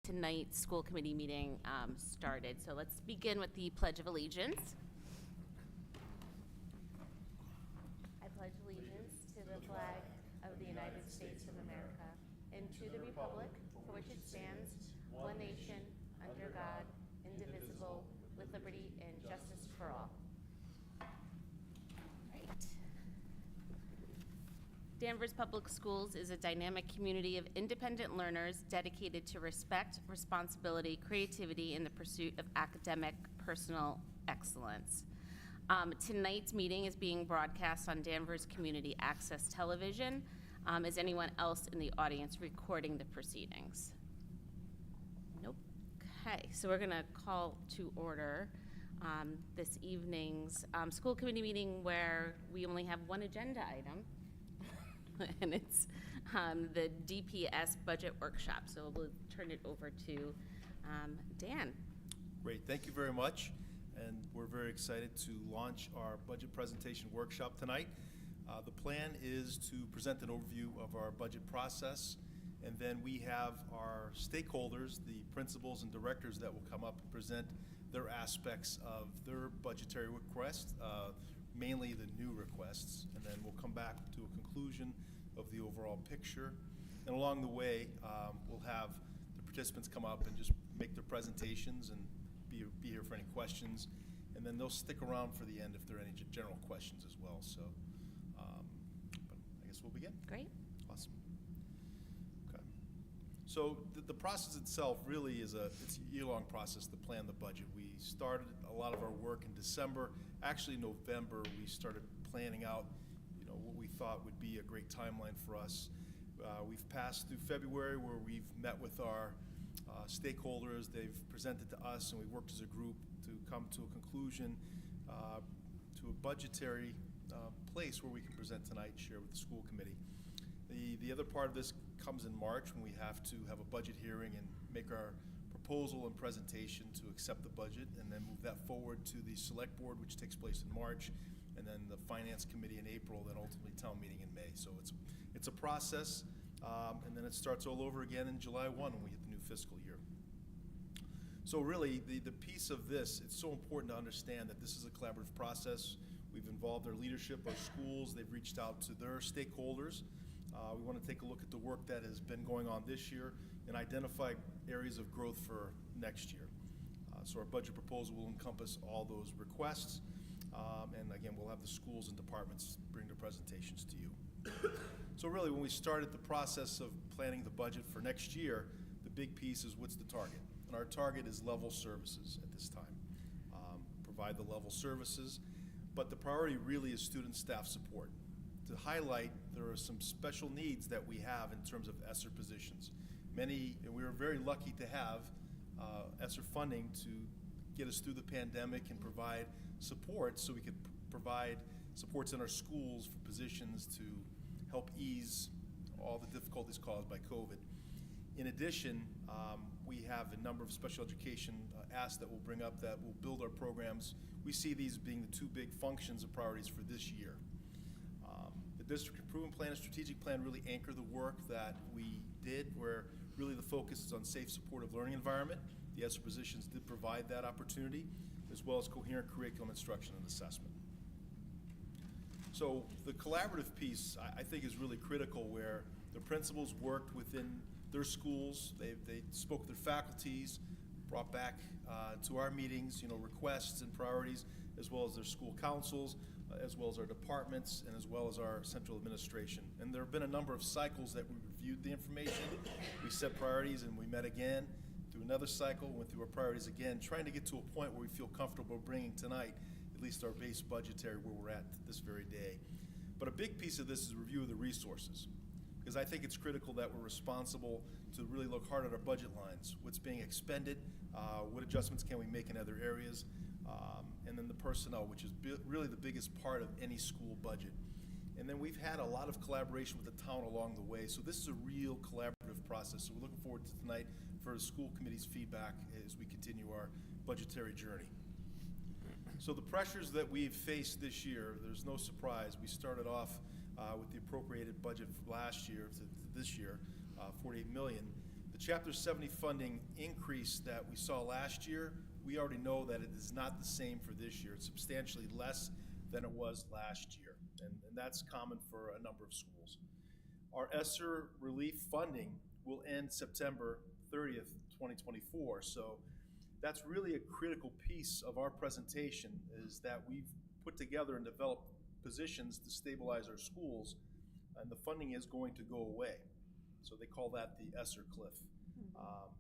tonight's school committee meeting started. So let's begin with the Pledge of Allegiance. I pledge allegiance to the flag of the United States of America and to the republic for which it stands, one nation, under God, indivisible, with liberty and justice for all. Right. Danvers Public Schools is a dynamic community of independent learners dedicated to respect, responsibility, creativity, and the pursuit of academic personal excellence. Tonight's meeting is being broadcast on Danvers Community Access Television. Is anyone else in the audience recording the proceedings? Nope. Okay, so we're going to call to order this evening's school committee meeting where we only have one agenda item. And it's the DPS budget workshop. So we'll turn it over to Dan. Great, thank you very much. And we're very excited to launch our budget presentation workshop tonight. The plan is to present an overview of our budget process, and then we have our stakeholders, the principals and directors, that will come up and present their aspects of their budgetary requests, mainly the new requests, and then we'll come back to a conclusion of the overall picture. And along the way, we'll have the participants come up and just make their presentations and be here for any questions, and then they'll stick around for the end if there are any general questions as well. So, but I guess we'll begin. Great. Awesome. Okay. So the process itself really is it's a year-long process to plan the budget. We started a lot of our work in December. Actually, November, we started planning out, what we thought would be a great timeline for us. We've passed through February, where we've met with our stakeholders. They've presented to us, and we worked as a group to come to a conclusion, to a budgetary place where we can present tonight and share with the school committee. The other part of this comes in March, when we have to have a budget hearing and make our proposal and presentation to accept the budget, and then move that forward to the select board, which takes place in March, and then the finance committee in April, then ultimately town meeting in May. So it's a process, and then it starts all over again in July 1 when we hit the new fiscal year. So really, the piece of this, it's so important to understand that this is a collaborative process. We've involved our leadership, our schools. They've reached out to their stakeholders. We want to take a look at the work that has been going on this year and identify areas of growth for next year. So our budget proposal will encompass all those requests. And again, we'll have the schools and departments bring their presentations to you. So really, when we started the process of planning the budget for next year, the big piece is what's the target? And our target is level services at this time. Provide the level services, but the priority really is student staff support. To highlight, there are some special needs that we have in terms of ESSER positions. And we were very lucky to have ESSER funding to get us through the pandemic and provide support, so we could provide supports in our schools for positions to help ease all the difficulties caused by COVID. In addition, we have a number of special education asks that we'll bring up that will build our programs. We see these being the two big functions and priorities for this year. The district improvement plan and strategic plan really anchor the work that we did, where really the focus is on safe, supportive learning environment. The ESSER positions did provide that opportunity, as well as coherent curriculum instruction and assessment. So the collaborative piece, I think, is really critical, where the principals worked within their schools. They spoke with their faculties, brought back to our meetings, requests and priorities, as well as their school councils, as well as our departments, and as well as our central administration. And there have been a number of cycles that we reviewed the information. We set priorities, and we met again through another cycle, went through our priorities again, trying to get to a point where we feel comfortable bringing tonight at least our base budgetary where we're at this very day. But a big piece of this is a review of the resources, because I think it's critical that we're responsible to really look hard at our budget lines, what's being expended, what adjustments can we make in other areas, and then the personnel, which is really the biggest part of any school budget. And then we've had a lot of collaboration with the town along the way, so this is a real collaborative process. So we're looking forward to tonight for the school committee's feedback as we continue our budgetary journey. So the pressures that we've faced this year, there's no surprise. We started off with the appropriated budget last year to this year, $48 million. The Chapter 70 funding increase that we saw last year, we already know that it is not the same for this year. It's substantially less than it was last year, and that's common for a number of schools. Our ESSER relief funding will end September 30th, 2024, so that's really a critical piece of our presentation, is that we've put together and developed positions to stabilize our schools, and the funding is going to go away. So they call that the ESSER cliff.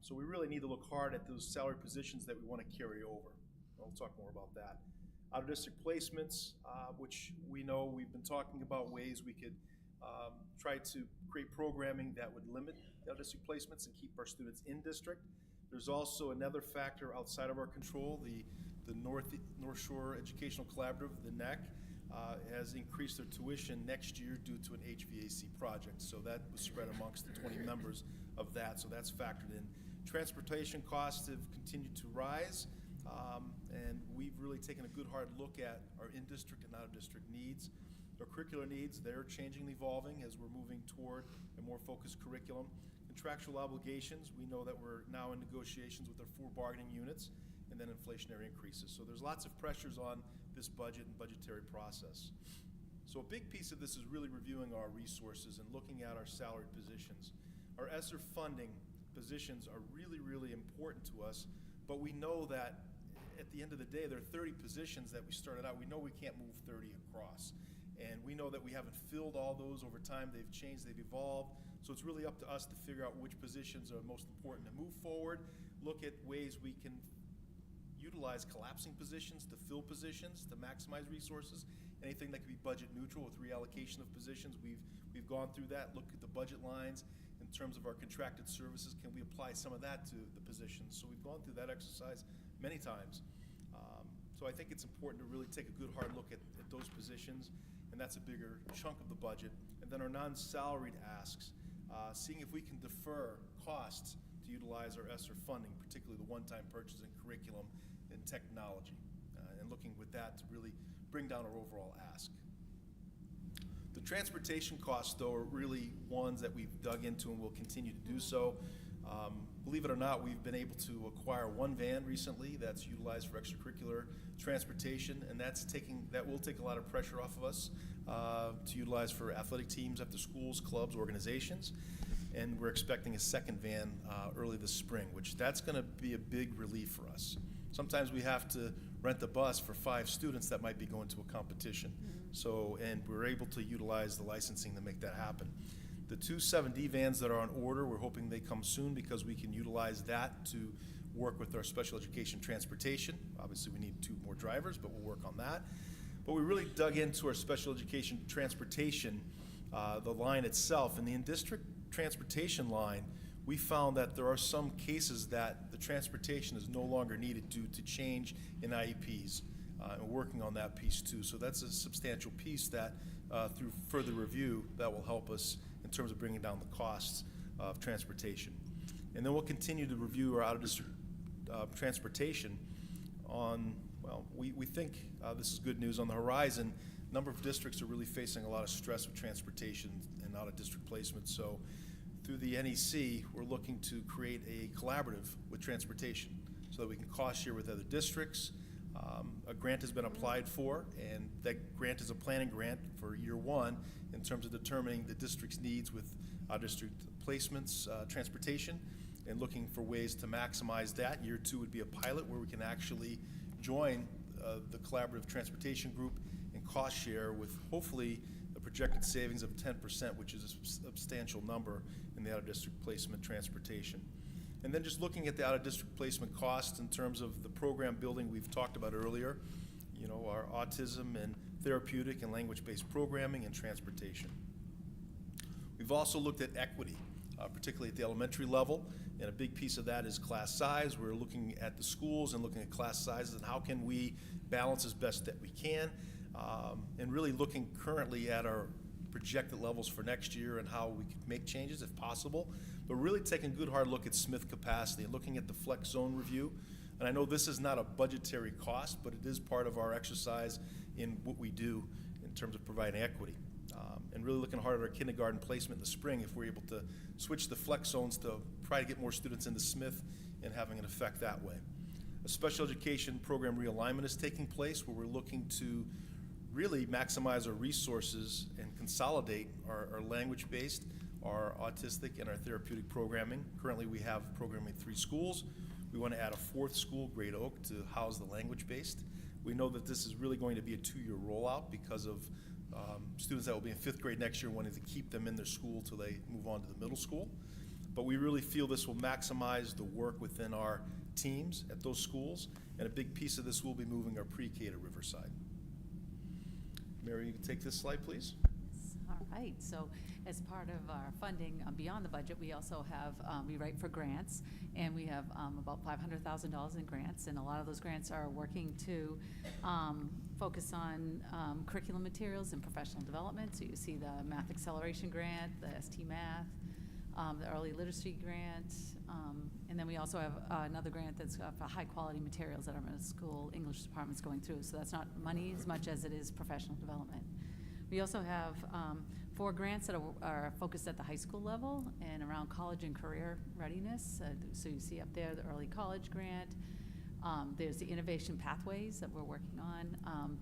So we really need to look hard at those salary positions that we want to carry over. I'll talk more about that. Out-of-district placements, which we know we've been talking about ways we could try to create programming that would limit out-of-district placements and keep our students in district. There's also another factor outside of our control. The North Shore Educational Collaborative, the NEC, has increased their tuition next year due to an HVAC project. So that was spread amongst the 20 members of that, so that's factored in. Transportation costs have continued to rise, and we've really taken a good hard look at our in-district and out-of-district needs. Our curricular needs, they're changing and evolving as we're moving toward a more focused curriculum. Contractual obligations, we know that we're now in negotiations with our 4 bargaining units, and then inflationary increases. So there's lots of pressures on this budget and budgetary process. So a big piece of this is really reviewing our resources and looking at our salaried positions. Our ESSER funding positions are really, really important to us, but we know that at the end of the day, there are 30 positions that we started out. We know we can't move 30 across. And we know that we haven't filled all those over time. They've changed, they've evolved. So it's really up to us to figure out which positions are most important to move forward, look at ways we can utilize collapsing positions to fill positions, to maximize resources, anything that can be budget neutral with reallocation of positions. We've gone through that, looked at the budget lines in terms of our contracted services. Can we apply some of that to the positions? So we've gone through that exercise many times. So I think it's important to really take a good hard look at those positions, and that's a bigger chunk of the budget. And then our non-salaried asks, seeing if we can defer costs to utilize our ESSER funding, particularly the one-time purchase in curriculum and technology, and looking with that to really bring down our overall ask. The transportation costs, though, are really ones that we've dug into and will continue to do so. Believe it or not, we've been able to acquire 1 van recently that's utilized for extracurricular transportation, and that will take a lot of pressure off of us to utilize for athletic teams, after schools, clubs, organizations. And we're expecting a 2nd van early this spring, which that's going to be a big relief for us. Sometimes we have to rent a bus for 5 students that might be going to a competition. So, and we're able to utilize the licensing to make that happen. The 2 7D vans that are on order, we're hoping they come soon because we can utilize that to work with our special education transportation. Obviously, we need 2 more drivers, but we'll work on that. But we really dug into our special education transportation, the line itself. And the in-district transportation line, we found that there are some cases that the transportation is no longer needed due to change in IEPs. And we're working on that piece too. So that's a substantial piece that through further review that will help us in terms of bringing down the costs of transportation. And then we'll continue to review our out-of-district transportation on, well, we think this is good news on the horizon. A number of districts are really facing a lot of stress with transportation and out-of-district placement. So through the NEC, we're looking to create a collaborative with transportation so that we can cost share with other districts. A grant has been applied for, and that grant is a planning grant for year 1 in terms of determining the district's needs with out-of-district placements, transportation, and looking for ways to maximize that. Year 2 would be a pilot where we can actually join the collaborative transportation group and cost share with hopefully a projected savings of 10%, which is a substantial number in the out-of-district placement transportation. And then just looking at the out-of-district placement costs in terms of the program building we've talked about earlier, you know, our autism and therapeutic and language-based programming and transportation. We've also looked at equity, particularly at the elementary level, and a big piece of that is class size. We're looking at the schools and looking at class sizes and how can we balance as best that we can, and really looking currently at our projected levels for next year and how we could make changes if possible, but really taking a good hard look at Smith capacity and looking at the flex zone review. And I know this is not a budgetary cost, but it is part of our exercise in what we do in terms of providing equity. and really looking hard at our kindergarten placement in the spring if we're able to switch the flex zones to try to get more students into Smith and having an effect that way. A special education program realignment is taking place where we're looking to really maximize our resources and consolidate our language-based, our autistic, and our therapeutic programming. Currently, we have programming in 3 schools. We want to add a 4th school, Great Oak, to house the language-based. We know that this is really going to be a 2-year rollout because of students that will be in 5th grade next year wanting to keep them in their school till they move on to the middle school. But we really feel this will maximize the work within our teams at those schools, and a big piece of this will be moving our pre-K to Riverside. Mary, you can take this slide, please. All right, so as part of our funding beyond the budget, we also have, we write for grants, and we have about $500,000 in grants, and a lot of those grants are working to focus on curriculum materials and professional development. So you see the Math Acceleration Grant, the ST Math, the Early Literacy Grant, and then we also have another grant that's for high-quality materials that our middle school English department's going through. So that's not money as much as it is professional development. We also have 4 grants that are focused at the high school level and around college and career readiness. So you see up there the Early College Grant. There's the Innovation Pathways that we're working on.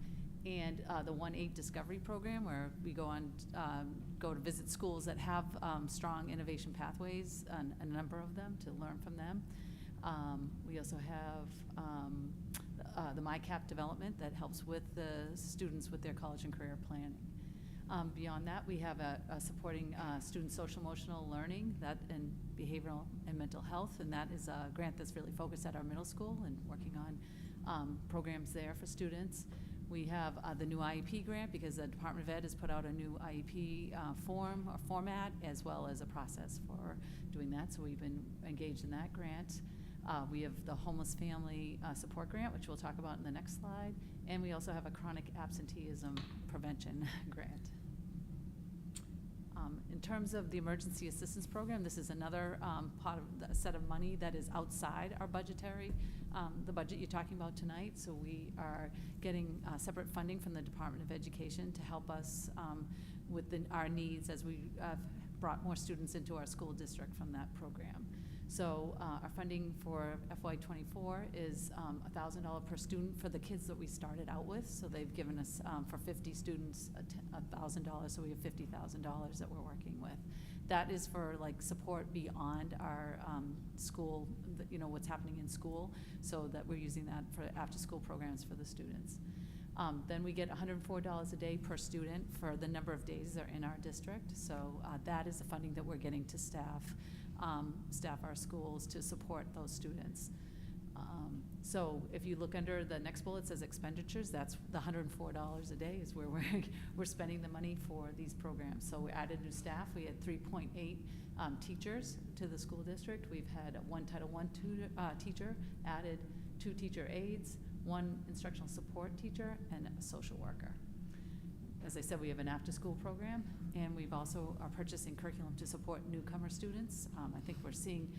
And the 1-8 Discovery Program, where we go to visit schools that have strong innovation pathways, a number of them, to learn from them. We also have the MyCap development that helps with the students with their college and career planning. Beyond that, we have a supporting student social-emotional learning and behavioral and mental health, and that is a grant that's really focused at our middle school and working on programs there for students. We have the new IEP grant because the Department of Ed has put out a new IEP format as well as a process for doing that, so we've been engaged in that grant. We have the Homeless Family Support Grant, which we'll talk about in the next slide, and we also have a Chronic Absenteeism Prevention Grant. In terms of the Emergency Assistance Program, this is another part of the set of money that is outside our budgetary, the budget you're talking about tonight. So we are getting separate funding from the Department of Education to help us with our needs as we brought more students into our school district from that program. So our funding for FY24 is $1,000 per student for the kids that we started out with. So they've given us, for 50 students, $1,000, so we have $50,000 that we're working with. That is for like support beyond our school, what's happening in school, so that we're using that for after-school programs for the students. Then we get $104 a day per student for the number of days they're in our district. So that is the funding that we're getting to staff our schools to support those students. So if you look under the next bullet, it says expenditures. That's the $104 a day is where we're spending the money for these programs. So we added new staff. We had 3.8 teachers to the school district. We've had 1 Title I teacher, added 2 teacher aides, 1 instructional support teacher, and a social worker. As I said, we have an after-school program, and we've also are purchasing curriculum to support newcomer students. I think we're seeing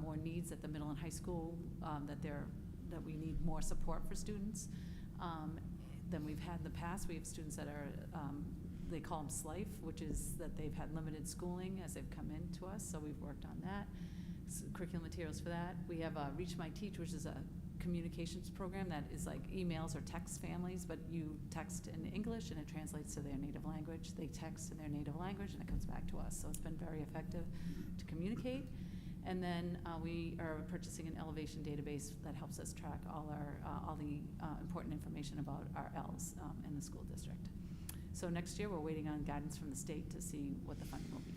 more needs at the middle and high school that we need more support for students than we've had in the past. We have students that are, they call them SLIFE, which is that they've had limited schooling as they've come into us, so we've worked on that. Curriculum materials for that. We have Reach My Teach, which is a communications program that is like emails or text families, but you text in English and it translates to their native language. They text in their native language and it comes back to us. So it's been very effective to communicate. And then we are purchasing an elevation database that helps us track all the important information about our ELs in the school district. So next year we're waiting on guidance from the state to see what the funding will be.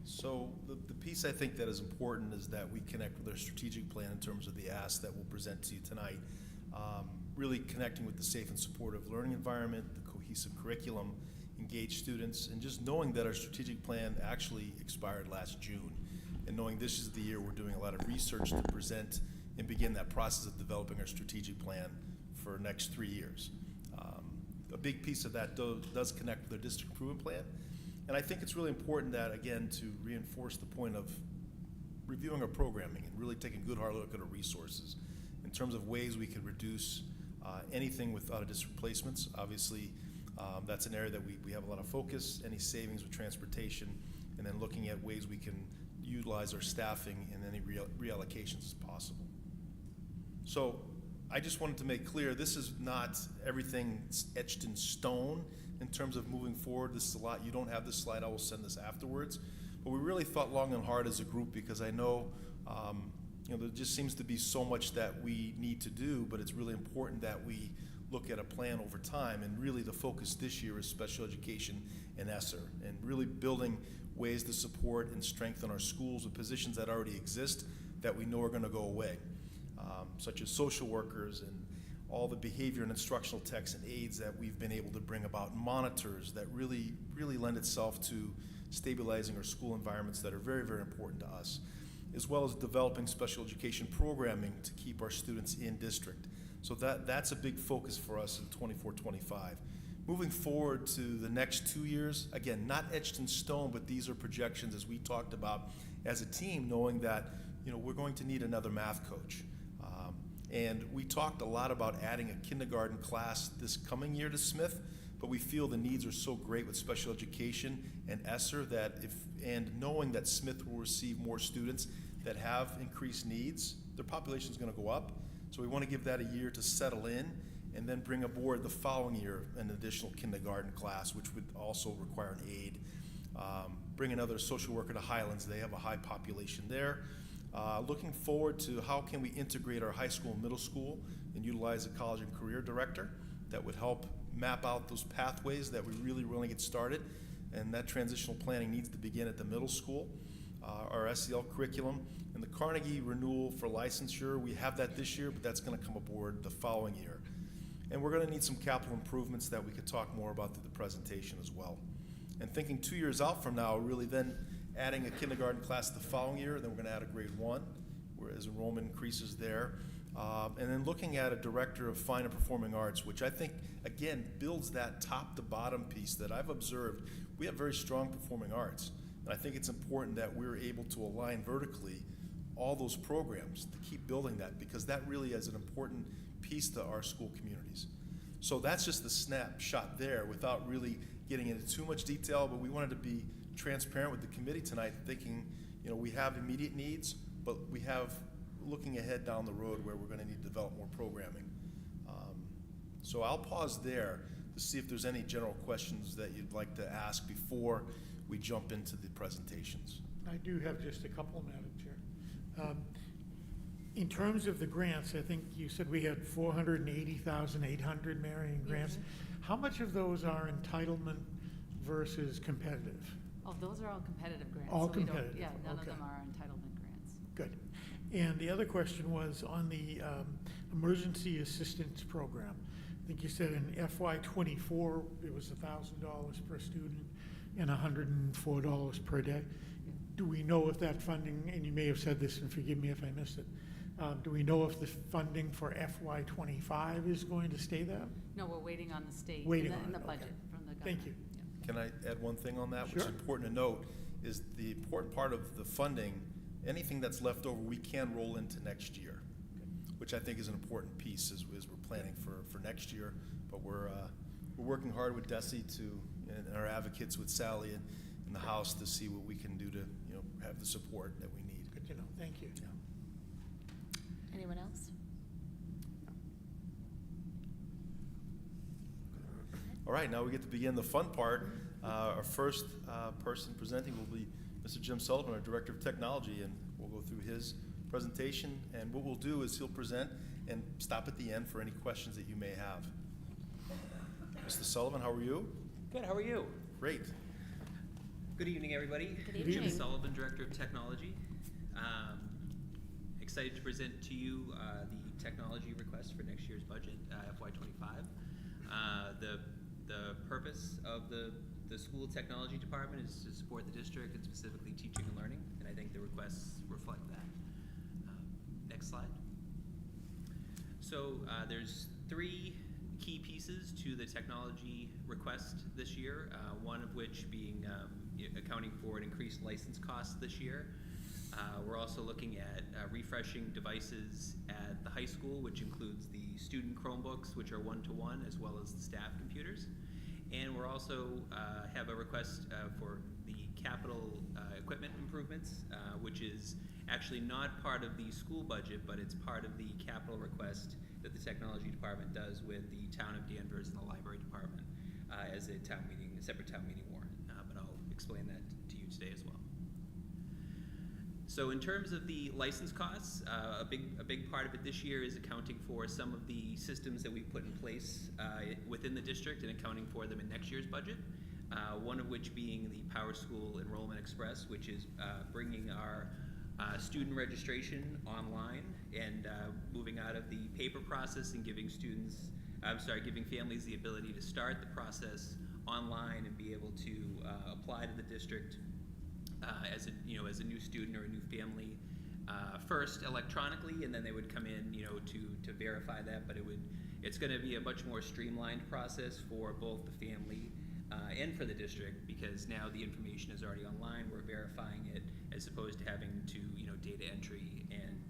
So the piece I think that is important is that we connect with our strategic plan in terms of the ask that we'll present to you tonight. Really connecting with the safe and supportive learning environment, the cohesive curriculum, engaged students, and just knowing that our strategic plan actually expired last June, and knowing this is the year we're doing a lot of research to present and begin that process of developing our strategic plan for the next 3 years. A big piece of that does connect with our district improvement plan. And I think it's really important that, again, to reinforce the point of reviewing our programming and really taking a good hard look at our resources in terms of ways we can reduce anything with out-of-district placements. Obviously, That's an area that we have a lot of focus, any savings with transportation, and then looking at ways we can utilize our staffing in any reallocations as possible. So I just wanted to make clear, this is not everything etched in stone in terms of moving forward. This is a lot. You don't have this slide. I will send this afterwards. But we really thought long and hard as a group, because I know, there just seems to be so much that we need to do, but it's really important that we look at a plan over time. And really the focus this year is special education and ESSER, and really building ways to support and strengthen our schools with positions that already exist that we know are going to go away, such as social workers and all the behavior and instructional techs and aides that we've been able to bring about, monitors that really lend itself to stabilizing our school environments that are very, very important to us, as well as developing special education programming to keep our students in district. So that's a big focus for us in 24-25. Moving forward to the next 2 years, again, not etched in stone, but these are projections as we talked about as a team, knowing that we're going to need another math coach. And we talked a lot about adding a kindergarten class this coming year to Smith, but we feel the needs are so great with special education and ESSER and knowing that Smith will receive more students that have increased needs, their population is going to go up. So we want to give that a year to settle in, and then bring aboard the following year an additional kindergarten class, which would also require an aide. Bring another social worker to Highlands. They have a high population there. Looking forward to how can we integrate our high school and middle school and utilize a college and career director that would help map out those pathways that we really want to get started. And that transitional planning needs to begin at the middle school. Our SEL curriculum and the Carnegie renewal for licensure, we have that this year, but that's going to come aboard the following year. And we're going to need some capital improvements that we could talk more about through the presentation as well. And thinking 2 years out from now, really then adding a kindergarten class the following year, then we're going to add a grade 1, whereas enrollment increases there. And then looking at a director of fine and performing arts, which I think, again, builds that top to bottom piece that I've observed. We have very strong performing arts. And I think it's important that we're able to align vertically all those programs to keep building that, because that really is an important piece to our school communities. So that's just the snapshot there without really getting into too much detail, but we wanted to be transparent with the committee tonight, thinking, we have immediate needs, but we have looking ahead down the road where we're going to need to develop more programming. So I'll pause there to see if there's any general questions that you'd like to ask before we jump into the presentations. I do have just a couple, Madam Chair. In terms of the grants, I think you said we had 480,800, Mary, in grants. How much of those are entitlement versus competitive? Oh, those are all competitive grants. All so we don't- competitive, Yeah, none of okay. them are entitlement grants. Good. And the other question was on the emergency assistance program. I think you said in FY24 it was $1,000 per student and $104 per day. Do we know if that funding, and you may have said this and forgive me if I missed it, do we know if the funding for FY25 is going to stay that? No, we're waiting on the state, Waiting in on the it, budget okay. from the government. Thank you. Yeah. Can I add one thing on that? Which is Sure. important to note, is the important part of the funding, anything that's left over, we can roll into next year, which I think is an important piece as we're planning for next year. But we're working hard with DESE and our advocates with Sally in the House to see what we can do to have the support that we need. Good to know. Thank you. Yeah. Anyone else? All right, now we get to begin the fun part. Our first person presenting will be Mr. Jim Sullivan, our Director of Technology, and we'll go through his presentation. And what we'll do is he'll present and stop at the end for any questions that you may have. Mr. Sullivan, how are you? Good, how are you? Great. Good evening, everybody. Good evening. Jim Sullivan, Director of Technology. Excited to present to you the technology request for next year's budget, FY25. The purpose of the school technology department is to support the district and specifically teaching and learning, and I think the requests reflect that. Next slide. So there's 3 key pieces to the technology request this year, one of which being accounting for an increased license cost this year. We're also looking at refreshing devices at the high school, which includes the student Chromebooks, which are one-to-one, as well as the staff computers. And we're also have a request for the capital equipment improvements, which is actually not part of the school budget, but it's part of the capital request that the technology department does with the town of Danvers and the library department as a town meeting, a separate town meeting warrant. But I'll explain that to you today as well. So in terms of the license costs, a big part of it this year is accounting for some of the systems that we've put in place within the district and accounting for them in next year's budget. One of which being the Power School Enrollment Express, which is bringing our student registration online and moving out of the paper process and giving families the ability to start the process online and be able to apply to the district as a new student or a new family first electronically, and then they would come in to verify that. But it's going to be a much more streamlined process for both the family and for the district, because now the information is already online. We're verifying it as opposed to having to data entry and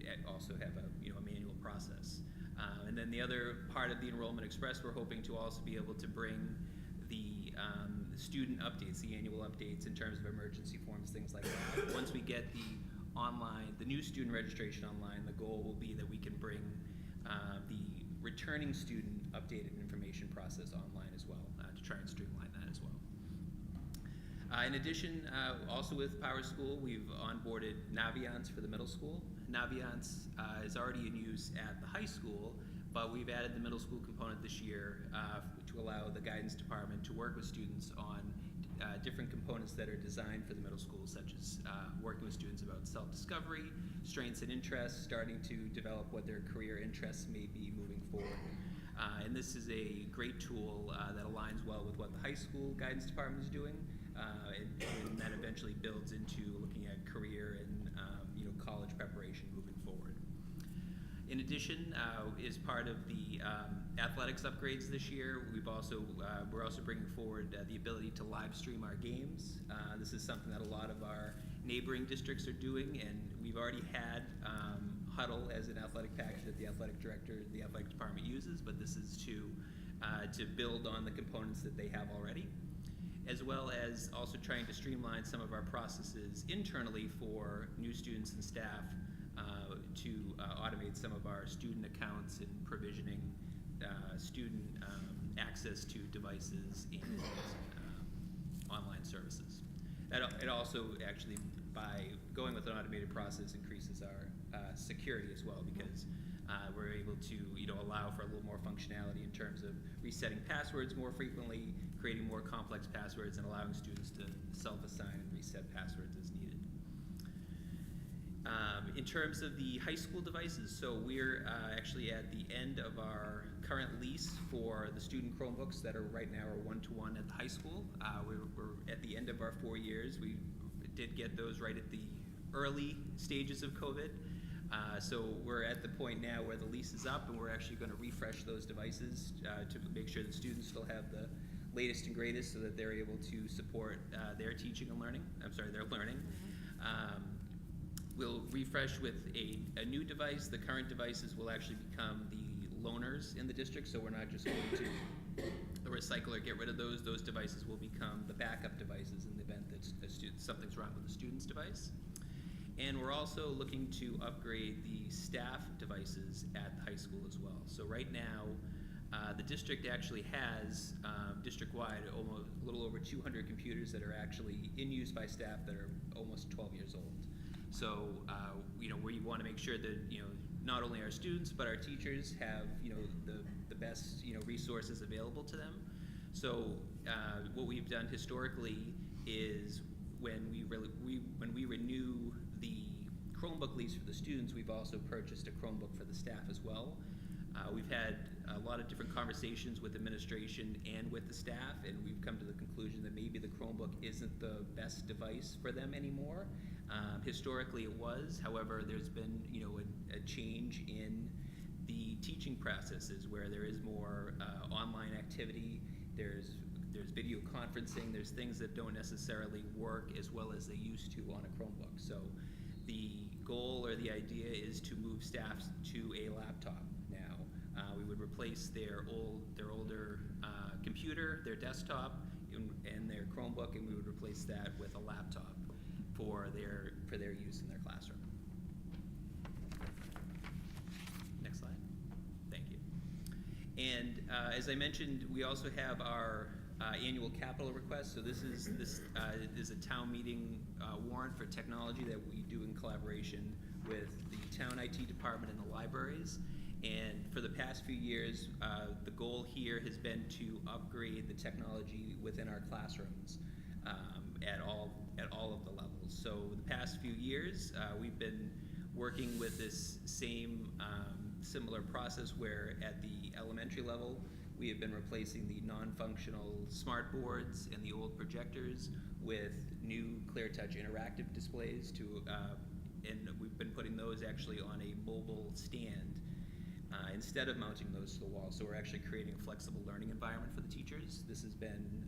it also have a manual process. And then the other part of the Enrollment Express, we're hoping to also be able to bring the student updates, the annual updates in terms of emergency forms, things like that. Once we get the new student registration online, the goal will be that we can bring the returning student updated information process online as well, to try and streamline that as well. In addition, also with Power School, we've onboarded Naviance for the middle school. Naviance is already in use at the high school, but we've added the middle school component this year to allow the guidance department to work with students on different components that are designed for the middle school, such as working with students about self-discovery, strengths and interests, starting to develop what their career interests may be moving forward. And this is a great tool that aligns well with what the high school guidance department is doing, and that eventually builds into looking at career and college preparation moving forward. In addition, as part of the athletics upgrades this year, we're also bringing forward the ability to live stream our games. This is something that a lot of our neighboring districts are doing, and we've already had Huddle as an athletic package that the athletic department uses, but this is to build on the components that they have already, as well as also trying to streamline some of our processes internally for new students and staff to automate some of our student accounts and provisioning student access to devices and online services. It also actually, by going with an automated process, increases our security as well, because we're able to allow for a little more functionality in terms of resetting passwords more frequently, creating more complex passwords, and allowing students to self-assign and reset passwords as needed. In terms of the high school devices, so we're actually at the end of our current lease for the student Chromebooks that are right now are one-to-one at the high school. We're at the end of our 4 years. We did get those right at the early stages of COVID. So we're at the point now where the lease is up, and we're actually going to refresh those devices to make sure that students still have the latest and greatest so that they're able to support their teaching and learning. Their learning. We'll refresh with a new device. The current devices will actually become the loaners in the district, so we're not just going to recycle or get rid of those. Those devices will become the backup devices in the event that something's wrong with the student's device. And we're also looking to upgrade the staff devices at the high school as well. So right now, the district actually has, district-wide, almost a little over 200 computers that are actually in use by staff that are almost 12 years old. So, we want to make sure that, not only our students, but our teachers have, the best, resources available to them. So, what we've done historically is when we renew the Chromebook lease for the students, we've also purchased a Chromebook for the staff as well. We've had a lot of different conversations with administration and with the staff, and we've come to the conclusion that maybe the Chromebook isn't the best device for them anymore. Historically it was, however, there's been a change in the teaching processes where there is more online activity, there's video conferencing, there's things that don't necessarily work as well as they used to on a Chromebook. So the goal or the idea is to move staff to a laptop now. We would replace their older computer, their desktop, and their Chromebook, and we would replace that with a laptop for their use in their classroom. Next slide. Thank you. And as I mentioned, we also have our annual capital request. So this is a town meeting warrant for technology that we do in collaboration with the town IT department and the libraries. And for the past few years, the goal here has been to upgrade the technology within our classrooms at all of the levels. So the past few years, we've been working with this same similar process where at the elementary level, we have been replacing the non-functional smart boards and the old projectors with new ClearTouch interactive displays and we've been putting those actually on a mobile stand instead of mounting those to the wall. So we're actually creating a flexible learning environment for the teachers. This has been,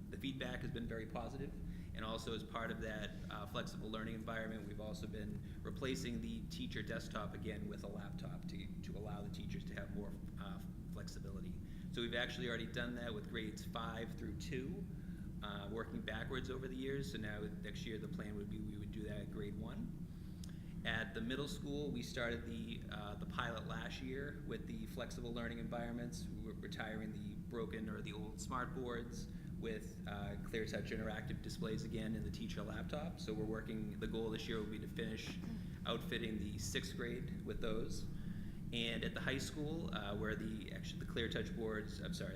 the feedback has been very positive. And also as part of that flexible learning environment, we've also been replacing the teacher desktop again with a laptop to allow the teachers to have more flexibility. So we've actually already done that with grades 5 through 2, working backwards over the years. So now next year the plan would be we would do that at grade 1. At the middle school, we started the pilot last year with the flexible learning environments. We're retiring the broken or the old smart boards with ClearTouch interactive displays again in the teacher laptop. So we're working, the goal this year will be to finish outfitting the 6th grade with those. And at the high school, where the ClearTouch boards, the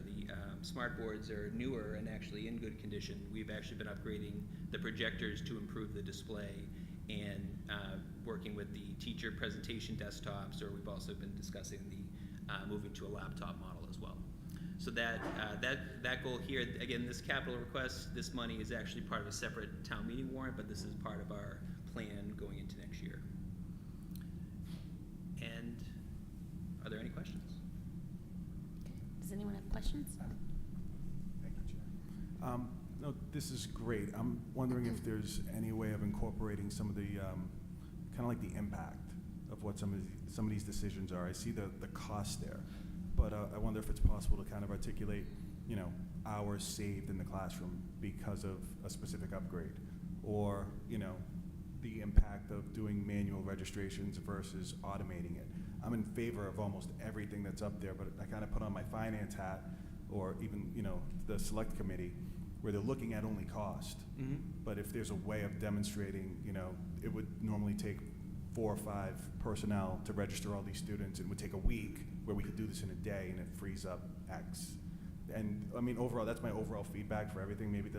smart boards are newer and actually in good condition, we've actually been upgrading the projectors to improve the display and working with the teacher presentation desktops, or we've also been discussing the moving to a laptop model as well. So that goal here, again, this capital request, this money is actually part of a separate town meeting warrant, but this is part of our plan going into next year. And are there any questions? Does anyone have questions? Thank you, Chair. No, this is great. I'm wondering if there's any way of incorporating some of the, kind of like the impact of what some of these decisions are. I see the cost there, but I wonder if it's possible to kind of articulate, hours saved in the classroom because of a specific upgrade, or, the impact of doing manual registrations versus automating it. I'm in favor of almost everything that's up there, but I kind of put on my finance hat, or even, the select committee, where they're looking at only cost. Mm-hmm. But if there's a way of demonstrating, it would normally take 4 or 5 personnel to register all these students. It would take a week, where we could do this in a day, and it frees up X. And I mean, overall, that's my overall feedback for everything. Maybe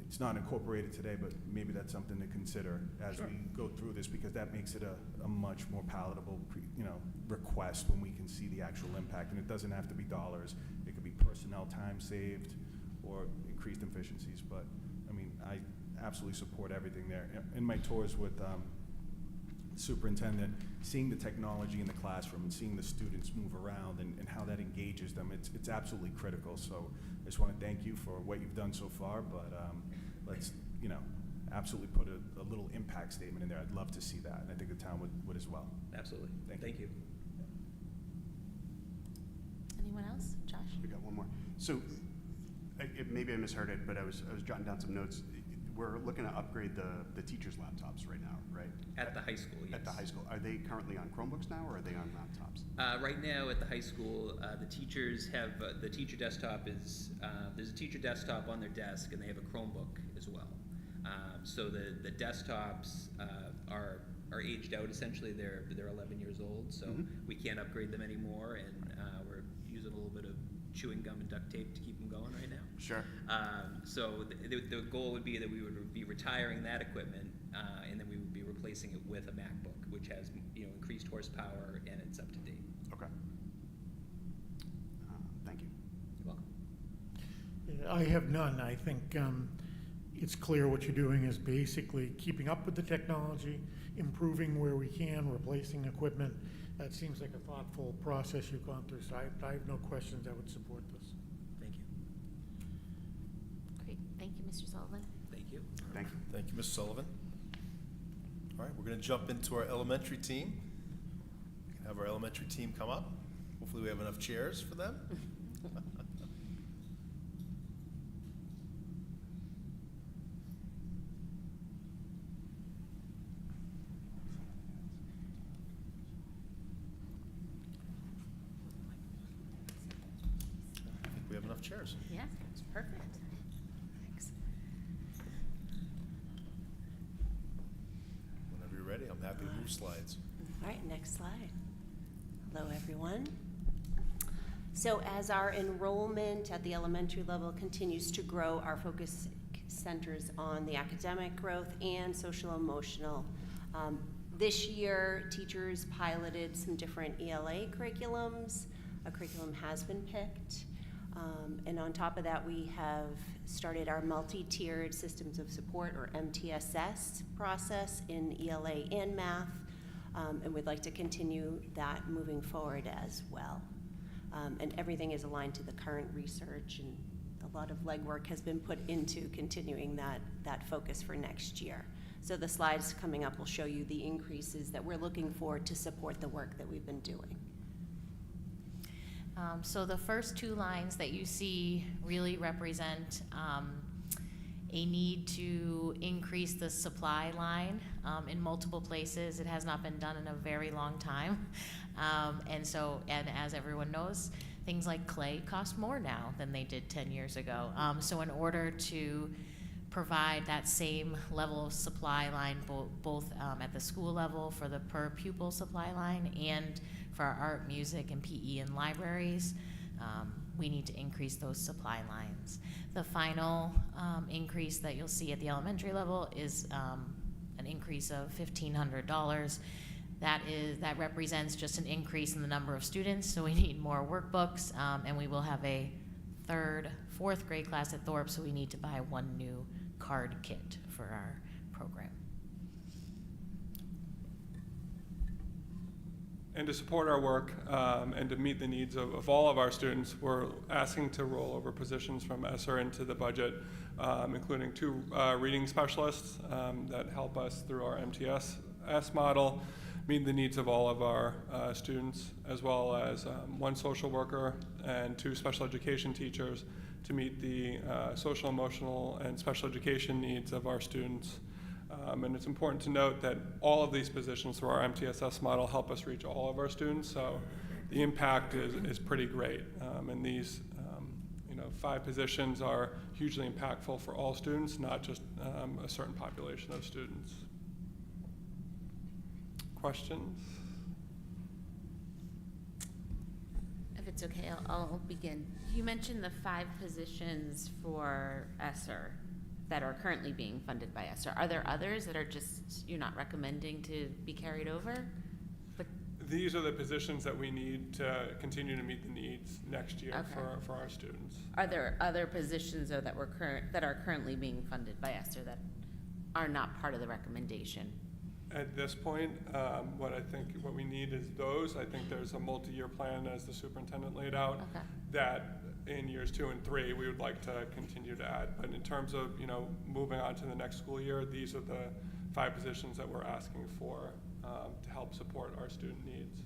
it's not incorporated today, but maybe that's something to consider as Sure. we go through this, because that makes it a much more palatable, request when we can see the actual impact. And it doesn't have to be dollars. It could be personnel time saved or increased efficiencies. But I mean, I absolutely support everything there. In my tours with superintendent, seeing the technology in the classroom and seeing the students move around and how that engages them, it's absolutely critical. So I just want to thank you for what you've done so far, but let's absolutely put a little impact statement in there. I'd love to see that, and I think the town would as well. Absolutely. Thank you. Anyone else? Josh? We got one more. So maybe I misheard it, but I was jotting down some notes. We're looking to upgrade the teachers' laptops right now, right? At the high school, yes. At the high school. Are they currently on Chromebooks now, or are they on laptops? Right now at the high school, the teachers have, the teacher desktop is, there's a teacher desktop on their desk, and they have a Chromebook as well. So the desktops are aged out essentially. They're 11 years old, so we can't upgrade them anymore, and we're using a little bit of chewing gum and duct tape to keep them going right now. Sure. So the goal would be that we would be retiring that equipment, and then we would be replacing it with a MacBook, which has increased horsepower and it's up to date. Okay. Thank you. You're welcome. Yeah, I have none. I think it's clear what you're doing is basically keeping up with the technology, improving where we can, replacing equipment. That seems like a thoughtful process you've gone through, so I have no questions. I would support this. Thank you. Great. Thank you, Mr. Sullivan. Thank you. Thank you. Thank you, Ms. Sullivan. All right, we're going to jump into our elementary team. We can have our elementary team come up. Hopefully we have enough chairs for them. chairs. Yeah, it's perfect. Thanks. Whenever you're ready, I'm happy to move slides. All right, next slide. Hello, everyone. So as our enrollment at the elementary level continues to grow, our focus centers on the academic growth and social emotional. This year, teachers piloted some different ELA curriculums. A curriculum has been picked. And on top of that, we have started our multi-tiered systems of support, or MTSS, process in ELA and math. And we'd like to continue that moving forward as well. And everything is aligned to the current research, and a lot of legwork has been put into continuing that focus for next year. So the slides coming up will show you the increases that we're looking for to support the work that we've been doing. So the first two lines that you see really represent a need to increase the supply line in multiple places. It has not been done in a very long time. And as everyone knows, things like clay cost more now than they did 10 years ago. So in order to provide that same level of supply line, both at the school level for the per pupil supply line and for our art, music, and PE and libraries, we need to increase those supply lines. The final increase that you'll see at the elementary level is an increase of $1,500. That represents just an increase in the number of students, so we need more workbooks, and we will have a fourth grade class at Thorpe, so we need to buy one new card kit for our program. And to support our work and to meet the needs of all of our students, we're asking to roll over positions from ESSER into the budget, including 2 reading specialists that help us through our MTSS model, meet the needs of all of our students, as well as 1 social worker and 2 special education teachers to meet the social, emotional, and special education needs of our students. And it's important to note that all of these positions through our MTSS model help us reach all of our students, so the impact is pretty great. And these 5 positions are hugely impactful for all students, not just a certain population of students. Questions? If it's okay, I'll begin. You mentioned the 5 positions for ESSER that are currently being funded by ESSER. Are there others that are just you're not recommending to be carried over? But These are the positions that we need to continue to meet the needs next year Okay. for our students. are there other positions though that are currently being funded by ESSER that are not part of the recommendation? At this point, what we need is those. I think there's a multi-year plan, as the superintendent laid out, Okay. that in years 2 and 3 we would like to continue to add. But in terms of moving on to the next school year, these are the 5 positions that we're asking for to help support our student needs.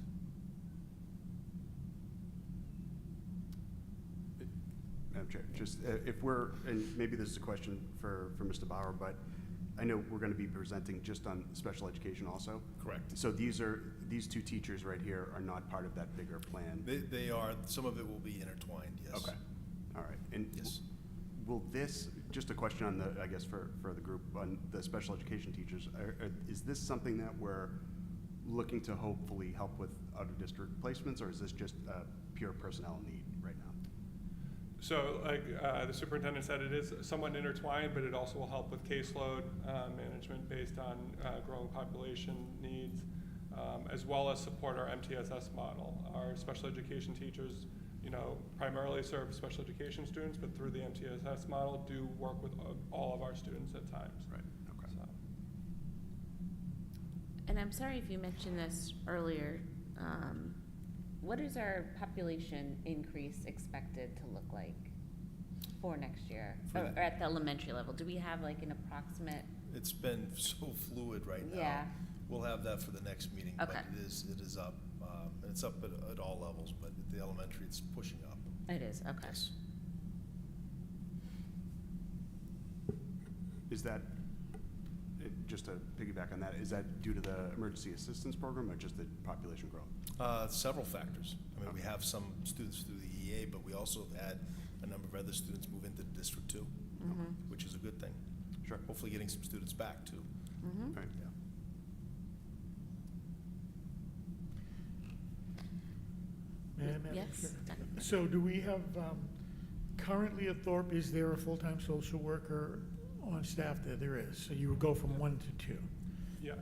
Madam Chair, just if we're, and maybe this is a question for Mr. Bauer, but I know we're going to be presenting just on special education also. Correct. So these 2 teachers right here are not part of that bigger plan? They are, some of it will be intertwined, yes. Okay, all right. And Yes. will this, just a question on the, I guess for the group, on the special education teachers, is this something that we're looking to hopefully help with out-of-district placements, or is this just a pure personnel need right now? So like the superintendent said, it is somewhat intertwined, but it also will help with caseload management based on growing population needs, as well as support our MTSS model. Our special education teachers, primarily serve special education students, but through the MTSS model do work with all of our students at times. Right, okay. So. And I'm sorry if you mentioned this earlier. What is our population increase expected to look like for next year, or at the elementary level? Do we have like an approximate? It's been so fluid right now. Yeah. We'll have that for the next meeting, Okay. but it is up. And it's up at all levels, but at the elementary, it's pushing up. It is, okay. Yes. Is that, just to piggyback on that, is that due to the emergency assistance program or just the population growth? Several factors. I mean, we have some students through the EA, but we also have had a number of other students move into the district too, which is a good thing. Sure. Hopefully getting some students back too. Right. Yeah. Madam Yes. Chair. So do we have, currently at Thorpe, is there a full-time social worker on staff there? There is, so you would go from 1 to 2. Yes.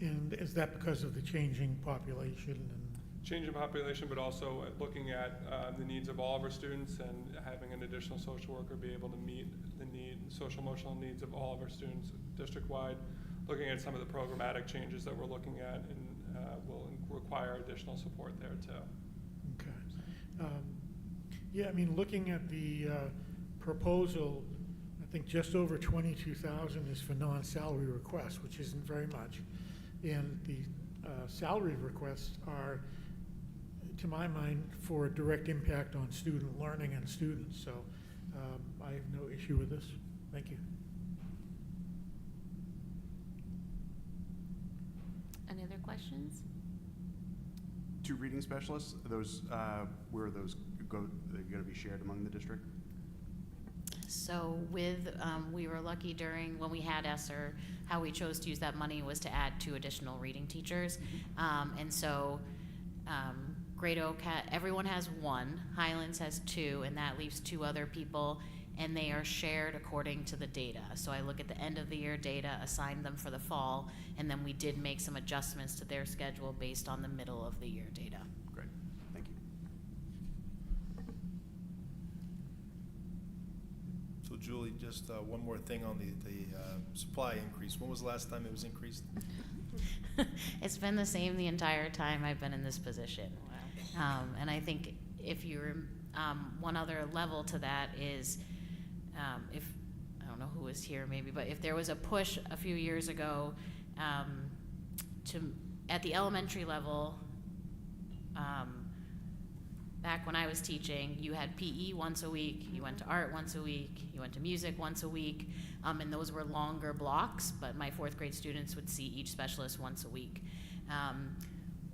And is that because of the changing population and? Change in population, but also looking at the needs of all of our students and having an additional social worker be able to meet the social emotional needs of all of our students district-wide, looking at some of the programmatic changes that we're looking at and will require additional support there too. Okay. Yeah, I mean, looking at the proposal, I think just over 22,000 is for non-salary requests, which isn't very much. And the salary requests are, to my mind, for a direct impact on student learning and students. So I have no issue with this. Thank you. Any other questions? 2 reading specialists, are those, where are those they're gonna be shared among the district? So with, we were lucky during, when we had ESSER, how we chose to use that money was to add 2 additional reading teachers. And so Great Oak, everyone has 1, Highlands has 2, and that leaves 2 other people, and they are shared according to the data. So I look at the end of the year data, assign them for the fall, and then we did make some adjustments to their schedule based on the middle of the year data. Great, thank you. So Julie, just one more thing on the supply increase. When was the last time it was increased? It's been the same the entire time I've been in this position. And I think if you're, one other level to that is, if, I don't know who was here maybe, but if there was a push a few years ago at the elementary level, back when I was teaching, you had PE once a week, you went to art once a week, you went to music once a week, and those were longer blocks, but my 4th grade students would see each specialist once a week.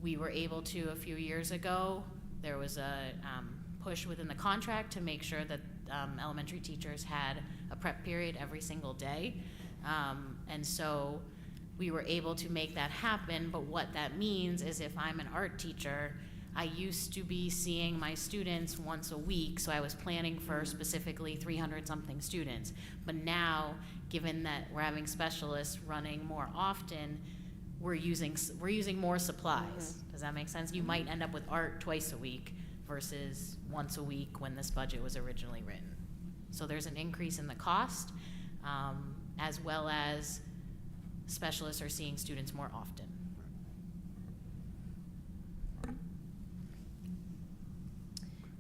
We were able to, a few years ago, there was a push within the contract to make sure that elementary teachers had a prep period every single day. And so we were able to make that happen, but what that means is if I'm an art teacher, I used to be seeing my students once a week, so I was planning for specifically 300-something students. But now, given that we're having specialists running more often, we're using more supplies. Does that make sense? You might end up with art twice a week versus once a week when this budget was originally written. So there's an increase in the cost, as well as specialists are seeing students more often.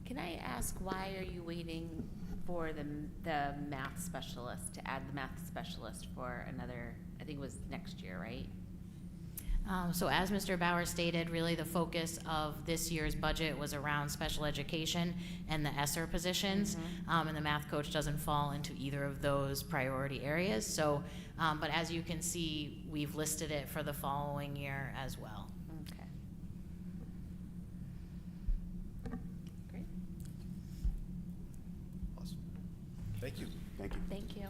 Can I ask, why are you waiting for the math specialist, to add the math specialist for another, I think it was next year, right? So as Mr. Bauer stated, really the focus of this year's budget was around special education and the ESSER positions, and the math coach doesn't fall into either of those priority areas. So, but as you can see, we've listed it for the following year as well. Okay. Great. Awesome. Thank you. Thank you. Thank you.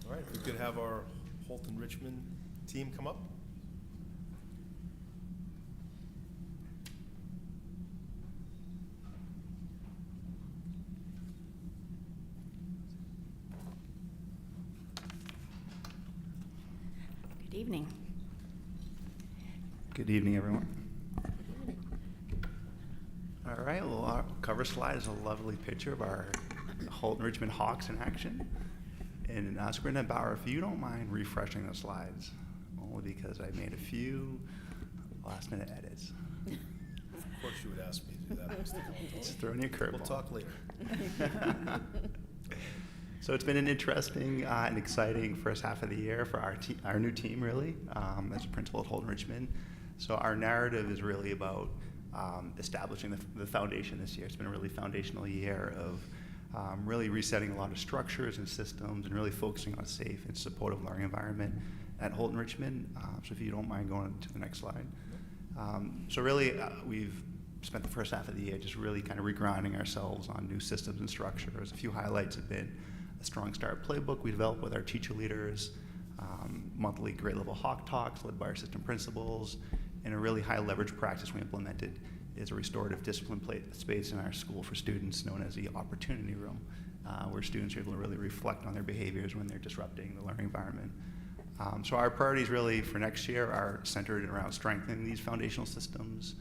All right, if we could have our Holton Richmond team come up. Good evening. Good evening, everyone. All right, well, our cover slide is a lovely picture of our Holton Richmond Hawks in action. And Sabrina Bauer, if you don't mind refreshing the slides, only because I made a few last-minute edits. Of course you would ask me to do that, Mr. Capitola. Just throwing you a curveball. We'll talk later. So it's been an interesting and exciting first half of the year for our new team, really, as a principal at Holton Richmond. So our narrative is really about establishing the foundation this year. It's been a really foundational year of really resetting a lot of structures and systems and really focusing on a safe and supportive learning environment at Holton Richmond. So if you don't mind going to the next slide. So really, we've spent the first half of the year just really kind of regrounding ourselves on new systems and structures. A few highlights have been a strong start playbook we developed with our teacher leaders, monthly grade level Hawk Talks led by our assistant principals, and a really high leverage practice we implemented is a restorative discipline space in our school for students known as the Opportunity Room, where students are able to really reflect on their behaviors when they're disrupting the learning environment. So our priorities really for next year are centered around strengthening these foundational systems,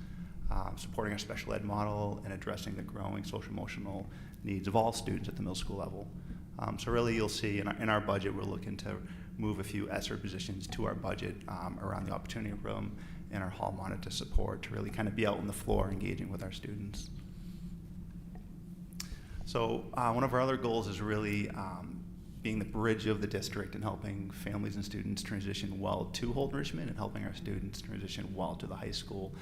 supporting our special ed model, and addressing the growing social emotional needs of all students at the middle school level. So really you'll see in our budget, we're looking to move a few ESSER positions to our budget around the Opportunity Room and our hall monitor support to really kind of be out on the floor engaging with our students. So one of our other goals is really being the bridge of the district and helping families and students transition well to Holton Richmond and helping our students transition well to the high school,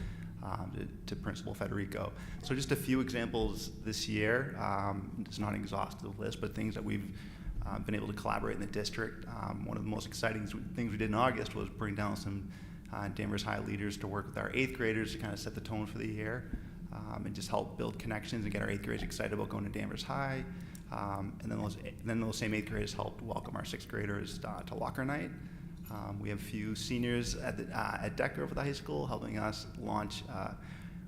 to Principal Federico. So just a few examples this year. It's not an exhaustive list, but things that we've been able to collaborate in the district. One of the most exciting things we did in August was bring down some Danvers High leaders to work with our 8th graders to kind of set the tone for the year and just help build connections and get our 8th graders excited about going to Danvers High. And then those same 8th graders helped welcome our 6th graders to Locker Night. We have a few seniors at Decker for the high school helping us launch a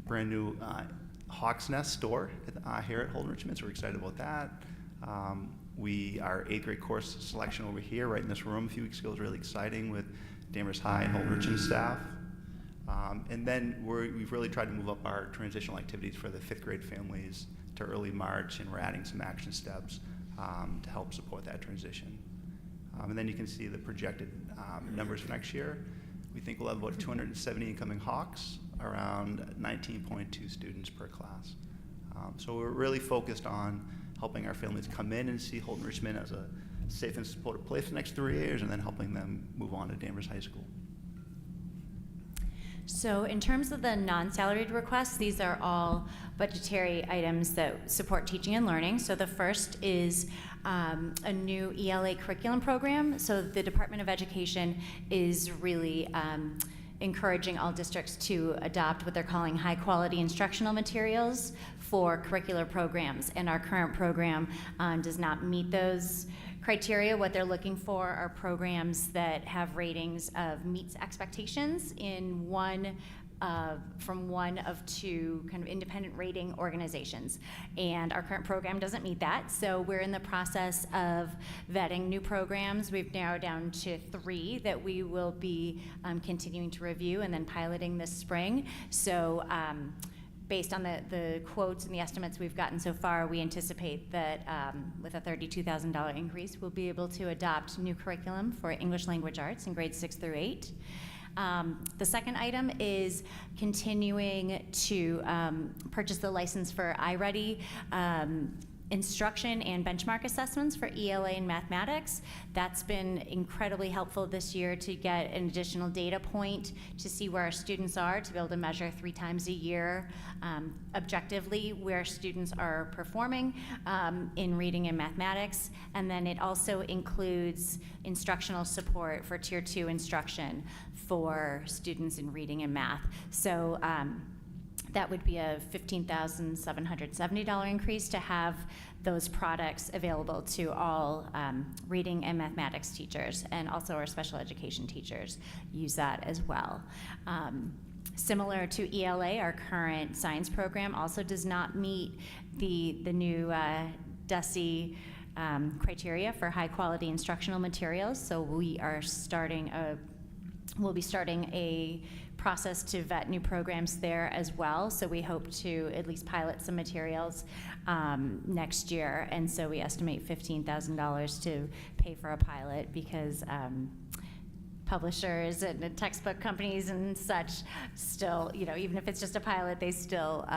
brand new Hawk's Nest store here at Holton Richmond, so we're excited about that. Our 8th grade course selection over here, right in this room, a few weeks ago was really exciting with Danvers High and Holton Richmond staff. And then we've really tried to move up our transitional activities for the 5th grade families to early March, and we're adding some action steps to help support that transition. And then you can see the projected numbers for next year. We think we'll have about 270 incoming Hawks, around 19.2 students per class. So we're really focused on helping our families come in and see Holton Richmond as a safe and supportive place for the next 3 years, and then helping them move on to Danvers High School. So in terms of the non-salaried requests, these are all budgetary items that support teaching and learning. So the first is a new ELA curriculum program. So the Department of Education is really encouraging all districts to adopt what they're calling high-quality instructional materials for curricular programs. And our current program does not meet those criteria. What they're looking for are programs that have ratings of meets expectations in from one of 2 kind of independent rating organizations. And our current program doesn't meet that, so we're in the process of vetting new programs. We've narrowed down to 3 that we will be continuing to review and then piloting this spring. So based on the quotes and the estimates we've gotten so far, we anticipate that with a $32,000 increase, we'll be able to adopt new curriculum for English language arts in grades 6 through 8. The second item is continuing to purchase the license for iReady instruction and benchmark assessments for ELA and mathematics. That's been incredibly helpful this year to get an additional data point to see where our students are, to be able to measure 3 times a year objectively where students are performing in reading and mathematics. And then it also includes instructional support for Tier 2 instruction for students in reading and math. So that would be a $15,770 increase to have those products available to all reading and mathematics teachers, and also our special education teachers use that as well. Similar to ELA, our current science program also does not meet the new DESE criteria for high quality instructional materials, so we'll be starting a process to vet new programs there as well. So we hope to at least pilot some materials next year. And so we estimate $15,000 to pay for a pilot because publishers and textbook companies and such still, even if it's just a pilot, they still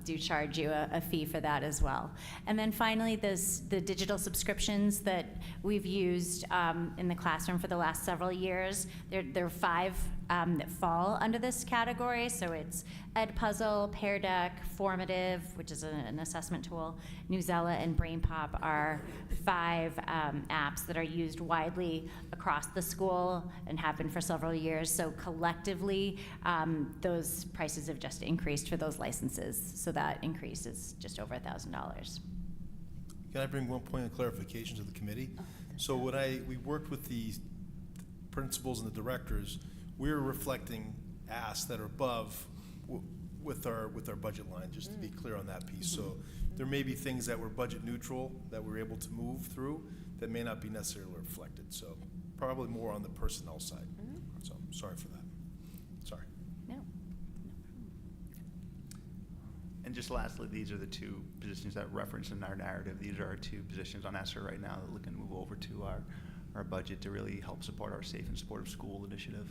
do charge you a fee for that as well. And then finally, the digital subscriptions that we've used in the classroom for the last several years. There are 5 that fall under this category. So it's Edpuzzle, Pear Deck, Formative, which is an assessment tool, Newsella, and BrainPop are 5 apps that are used widely across the school and have been for several years. So collectively, those prices have just increased for those licenses. So that increase is just over $1,000. Can I bring one point of clarification to the committee? So when we worked with the principals and the directors, we're reflecting asks that are above with our budget line, just to be clear on that piece. So there may be things that were budget neutral that we're able to move through that may not be necessarily reflected. So probably more on the personnel side. So I'm sorry for that. Sorry. No. And just lastly, these are the two positions that referenced in our narrative. These are our two positions on ESSER right now that we're looking to move over to our budget to really help support our Safe and Supportive School initiative.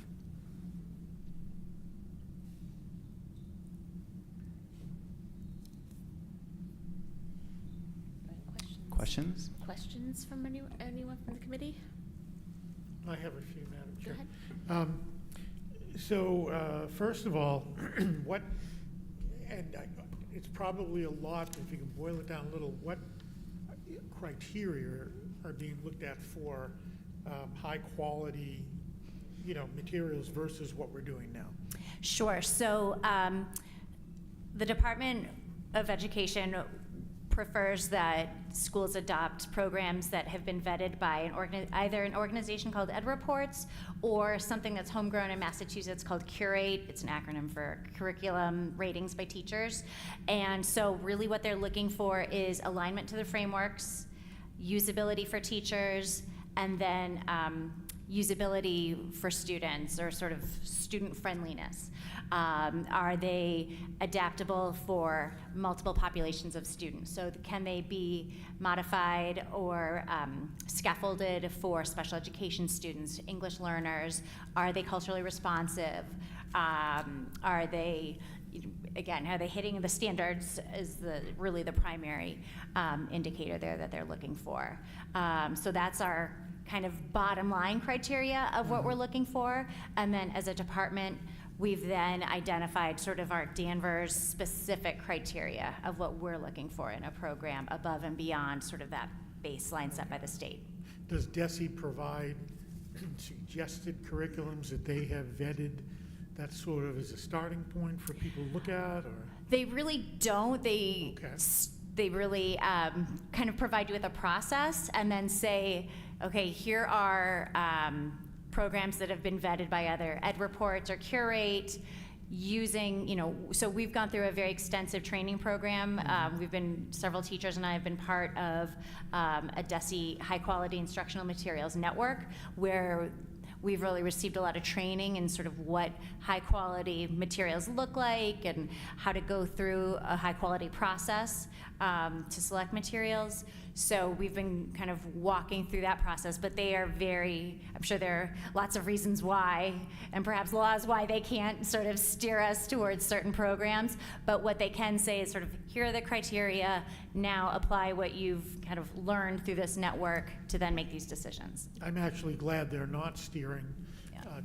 Questions? Questions from anyone from the committee? I have a few, Madam Go Chair. ahead. So first of all, it's probably a lot, if you can boil it down a little, what criteria are being looked at for high quality, materials versus what we're doing now? Sure. So the Department of Education prefers that schools adopt programs that have been vetted by either an organization called EdReports or something that's homegrown in Massachusetts called Curate. It's an acronym for Curriculum Ratings by Teachers. And so really what they're looking for is alignment to the frameworks, usability for teachers, and then usability for students, or sort of student friendliness. Are they adaptable for multiple populations of students? So can they be modified or scaffolded for special education students, English learners? Are they culturally responsive? Are they, again, are they hitting the standards is really the primary indicator there that they're looking for. So that's our kind of bottom line criteria of what we're looking for. And then as a department, we've then identified sort of our Danvers specific criteria of what we're looking for in a program above and beyond sort of that baseline set by the state. Does DESE provide suggested curriculums that they have vetted that sort of as a starting point for people to look at, or? They really don't. They really kind of provide you with a process and then say, okay, here are programs that have been vetted by either EdReports or Curate using, so we've gone through a very extensive training program. Several teachers and I have been part of a DESE high quality instructional materials network where we've really received a lot of training in sort of what high quality materials look like and how to go through a high quality process to select materials. So we've been kind of walking through that process, but they are I'm sure there are lots of reasons why, and perhaps laws why they can't sort of steer us towards certain programs, but what they can say is sort of, here are the criteria, now apply what you've kind of learned through this network to then make these decisions. I'm actually glad they're not steering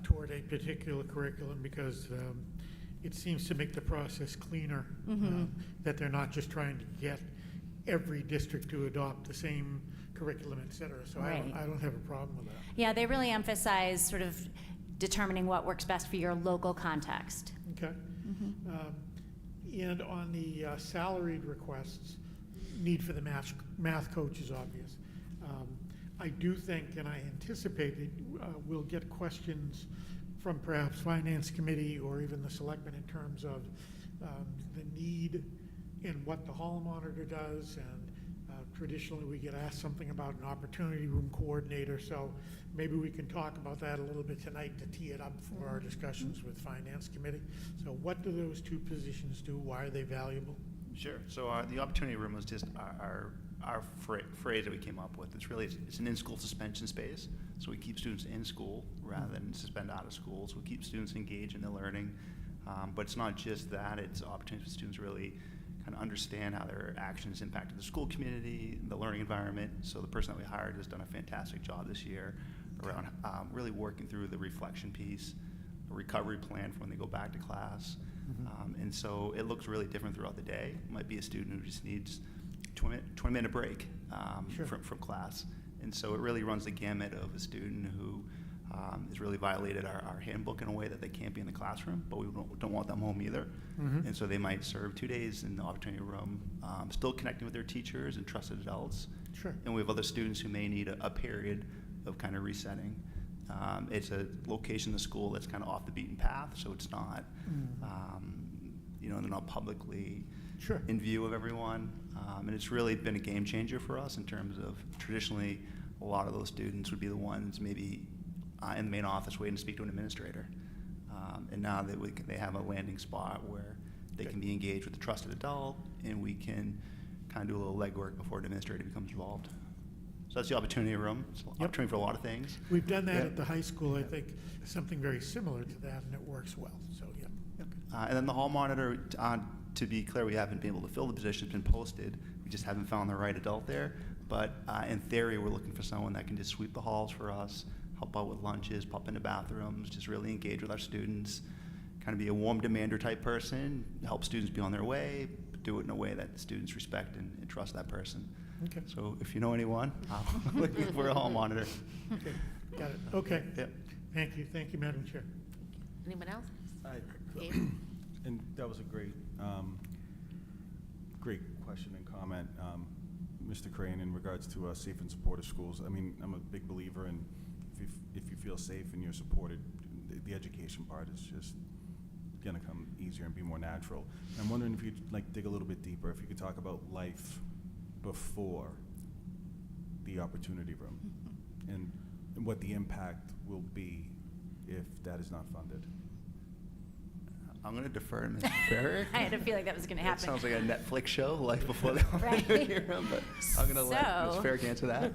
toward a particular curriculum, because it seems to make the process cleaner, that they're not just trying to get every district to adopt the same curriculum, et cetera. So Right. I don't have a problem with that. Yeah, they really emphasize sort of determining what works best for your local context. Okay. And on the salaried requests, need for the math coach is obvious. I do think, and I anticipate that we'll get questions from perhaps Finance Committee or even the Selectmen in terms of the need and what the hall monitor does, and traditionally we get asked something about an opportunity room coordinator, so maybe we can talk about that a little bit tonight to tee it up for our discussions with Finance Committee. So what do those two positions do? Why are they valuable? Sure. So the opportunity room was just our phrase that we came up with. It's an in-school suspension space, so we keep students in school rather than suspend out of school. So we keep students engaged in their learning, but it's not just that. It's opportunities for students to really kind of understand how their actions impacted the school community, the learning environment. So the person that we hired has done a fantastic job this year around really working through the reflection piece, a recovery plan for when they go back to class. And so it looks really different throughout the day. It might be a student who just needs 20-minute break from class. And so it really runs the gamut of a student who has really violated our handbook in a way that they can't be in the classroom, but we don't want them home either. And so they might serve 2 days in the opportunity room, still connecting with their teachers and trusted adults. Sure. And we have other students who may need a period of kind of resetting. It's a location in the school that's kind of off the beaten path, so it's not, you know, they're not publicly Sure. in view of everyone. And it's really been a game changer for us in terms of traditionally a lot of those students would be the ones maybe in the main office waiting to speak to an administrator. And now that they have a landing spot where they can be engaged with a trusted adult, and we can kind of do a little legwork before an administrator becomes involved. So that's the opportunity room. It's an opportunity for a lot of things. We've done that Yeah. at the high school, I think, something very similar to that, and it works well, so, yeah. And then the hall monitor, to be clear, we haven't been able to fill the position. It's been posted. We just haven't found the right adult there. But in theory, we're looking for someone that can just sweep the halls for us, help out with lunches, pop into bathrooms, just really engage with our students, kind of be a warm demander type person, help students be on their way, but do it in a way that students respect and trust that person. Okay. So if you know anyone, I'm looking for a hall monitor. Okay, got it, okay. Yep. Thank you, Madam Chair. Anyone else? Dave? And that was a great, great question and comment, Mr. Crane, in regards to safe and supportive schools. I mean, I'm a big believer in if you feel safe and you're supported, the education part is just gonna come easier and be more natural. And I'm wondering if you'd like dig a little bit deeper, if you could talk about life before the opportunity room and what the impact will be if that is not funded. I'm going to defer to Mr. Barrick. I had a feeling that was going to That happen. sounds like a Netflix show, Life Before the Opportunity Room, but I'm going to let Ms. So- Farrick answer that.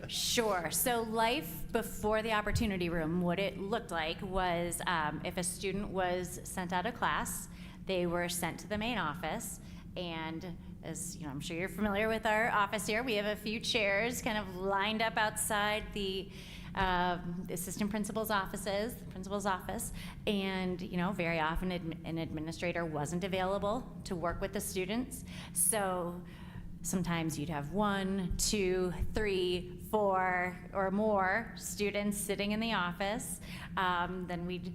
Sure. So life before the opportunity room, what it looked like was if a student was sent out of class, they were sent to the main office, and as you know, I'm sure you're familiar with our office here, we have a few chairs kind of lined up outside the assistant principal's offices, the principal's office, and you know, very often an administrator wasn't available to work with the students. So sometimes you'd have 1, 2, 3, 4, or more students sitting in the office. Then we'd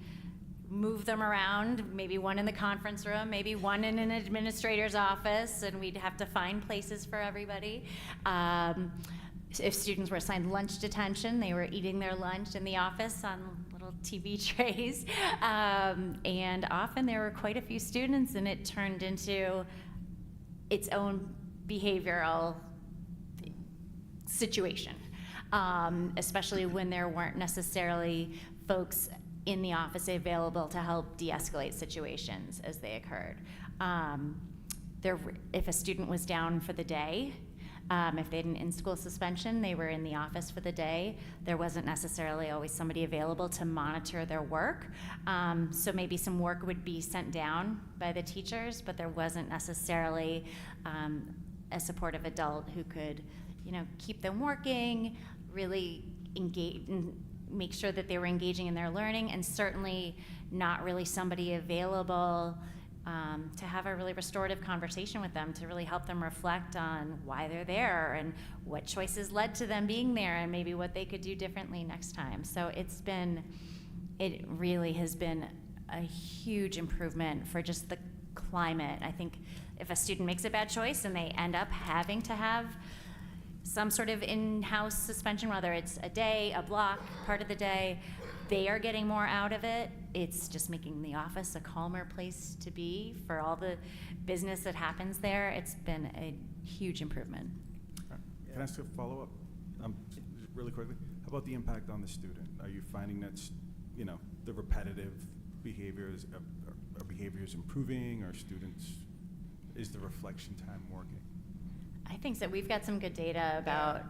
move them around, maybe one in the conference room, maybe one in an administrator's office, and we'd have to find places for everybody. If students were assigned lunch detention, they were eating their lunch in the office on little TV trays. And often there were quite a few students, and it turned into its own behavioral situation, especially when there weren't necessarily folks in the office available to help de-escalate situations as they occurred. If a student was down for the day, if they had an in-school suspension, they were in the office for the day. There wasn't necessarily always somebody available to monitor their work. So maybe some work would be sent down by the teachers, but there wasn't necessarily a supportive adult who could, you know, keep them working, really engage and make sure that they were engaging in their learning, and certainly not really somebody available to have a really restorative conversation with them, to really help them reflect on why they're there and what choices led to them being there and maybe what they could do differently next time. So it really has been a huge improvement for just the climate. I think if a student makes a bad choice and they end up having to have some sort of in-house suspension, whether it's a day, a block, part of the day, they are getting more out of it. It's just making the office a calmer place to be for all the business that happens there. It's been a huge improvement. Can I ask a follow-up? Really quickly, how about the impact on the student? Are you finding that's, you know, the repetitive behaviors, are behaviors improving? Are students, is the reflection time working? I think so. We've got some good data about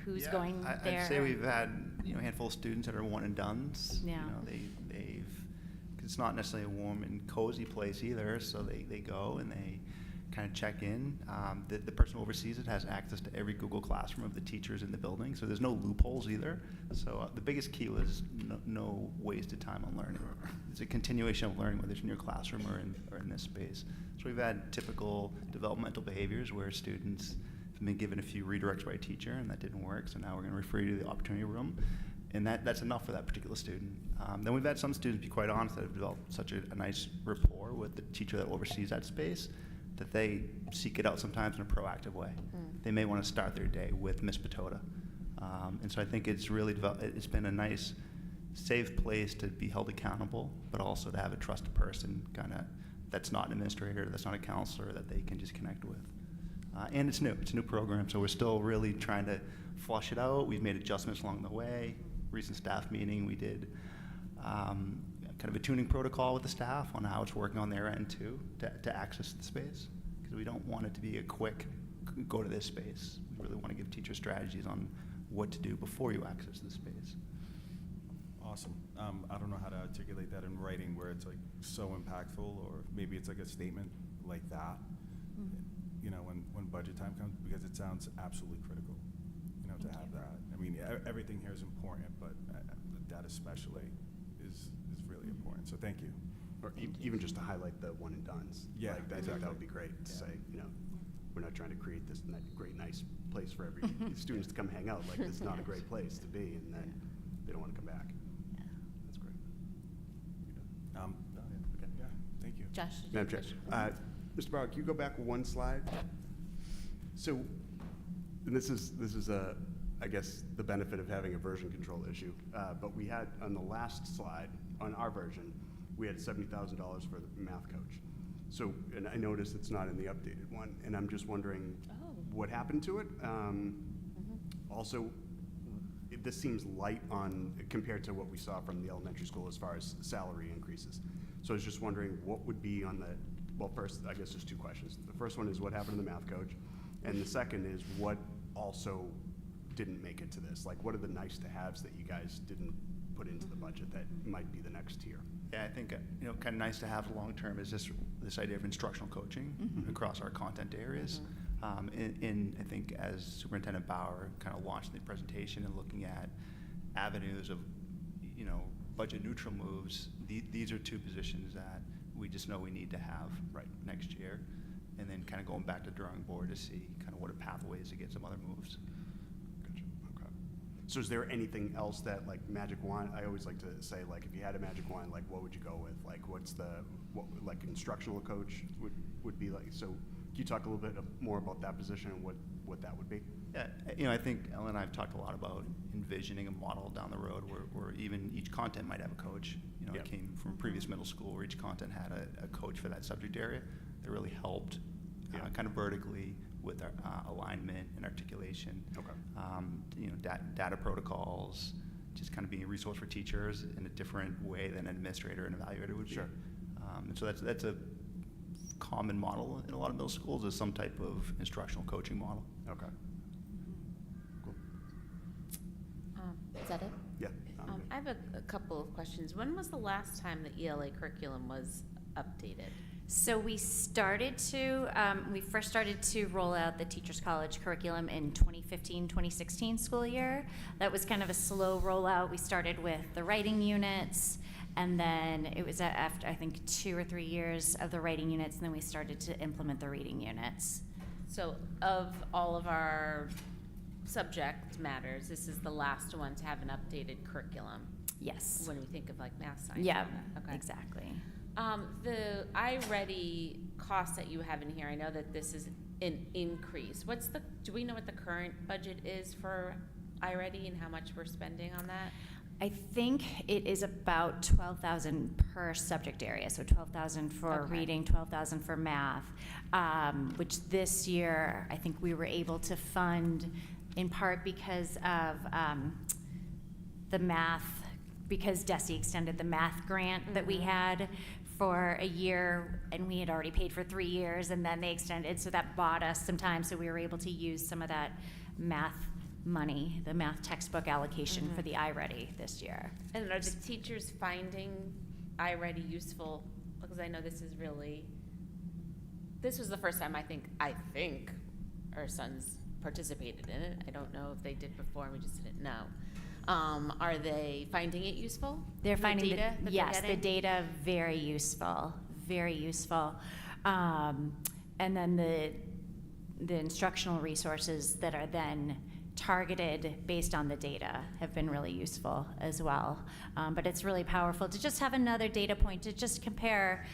who's going there. I'd say we've had, you know, a handful of students that are one and dones. Yeah. You know, they've, cause it's not necessarily a warm and cozy place either, so they go and they kind of check in. The person who oversees it has access to every Google Classroom of the teachers in the building, so there's no loopholes either. So the biggest key was no wasted time on learning. It's a continuation of learning, whether it's in your classroom or in this space. So we've had typical developmental behaviors where students have been given a few redirects by a teacher and that didn't work, so now we're going to refer you to the opportunity room. And that's enough for that particular student. Then we've had some students, to be quite honest, that have developed such a nice rapport with the teacher that oversees that space that they seek it out sometimes in a proactive way. They may want to start their day with Miss Patota. And so I think it's really it's been a nice, safe place to be held accountable, but also to have a trusted person kind of that's not an administrator, that's not a counselor, that they can just connect with. And it's a new program, so we're still really trying to flush it out. We've made adjustments along the way. Recent staff meeting, we did kind of a tuning protocol with the staff on how it's working on their end too, to access the space, because we don't want it to be a quick go to this space. We really want to give teachers strategies on what to do before you access the space. Awesome. I don't know how to articulate that in writing where it's like so impactful, or maybe it's like a statement like that, you know, when budget time comes, because it sounds absolutely critical, you know, to have that. I mean, everything here is important, but that especially is really important. So thank you. Or even just to highlight the one and dones. Yeah, Like, I think exactly. that would be great to say, you know, we're not trying to create this great, nice place for every students to come hang out. Like, it's not a great place to be, and then they don't want to come back. That's great. Okay. Yeah, thank you. Josh, did you Madam Chair, have a Mr. Bauer, can you go back one slide? So, and this is I guess, the benefit of having a version control issue. But we had, on the last slide, on our version, we had $70,000 for the math coach. So, and I noticed it's not in the updated one, and I'm just wondering what happened to it. Also, this seems light on, compared to what we saw from the elementary school as far as salary increases. So I was just wondering what would be on the, well, first, I guess there's two questions. The first one is what happened to the math coach? And the second is what also didn't make it to this? Like, what are the nice to haves that you guys didn't put into the budget that might be the next tier? Yeah, I think, you know, kind of nice to have long term is this idea of instructional coaching across our content areas. And I think as Superintendent Bauer kind of launched the presentation and looking at avenues of, you know, budget neutral moves, these are two positions that we just know we need to have next year. And then kind of going back to the drawing board to see kind of what are pathways to get some other moves. Gotcha. Okay. So is there anything else that, like, magic wand? I always like to say, like, if you had a magic wand, like, what would you go with? Like, like instructional coach would be like? So can you talk a little bit more about that position and what that would be? Yeah, you know, I think Ellen and I have talked a lot about envisioning a model down the road where even each content might have a coach. You know, Yep. It came from previous middle school where each content had a coach for that subject area that really helped kind of vertically with our alignment and articulation. Okay. You know, data protocols, just kind of being a resource for teachers in a different way than an administrator and evaluator would be. Sure. And so that's a common model in a lot of middle schools, is some type of instructional coaching model. Okay. Cool. Is that it? Yeah. I'm good. I have a couple of questions. When was the last time the ELA curriculum was updated? So we started to, we first started to roll out the Teachers College curriculum in 2015-2016 school year. That was kind of a slow rollout. We started with the writing units, and then it was after, I think, 2 or 3 years of the writing units, and then we started to implement the reading units. So of all of our subject matters, this is the last one to have an updated curriculum Yes. when we think of like math, science. Yeah, and all that. Okay. exactly. The iReady cost that you have in here, I know that this is an increase. Do we know what the current budget is for iReady and how much we're spending on that? I think it is about 12,000 per subject area, so 12,000 for Okay. reading, 12,000 for math, which this year I think we were able to fund in part because of the math, because DESE extended the math grant that we had for a year, and we had already paid for 3 years, and then they extended, so that bought us some time, so we were able to use some of that math money, the math textbook allocation for the iReady this year. And are the teachers finding iReady useful? Because I know this was the first time I think our sons participated in it. I don't know if they did before and we just didn't know. Are they finding it useful? They're finding data that they're yes, the getting? data very useful, very useful. And then the instructional resources that are then targeted based on the data have been really useful as well. But it's really powerful to just have another data point to just compare,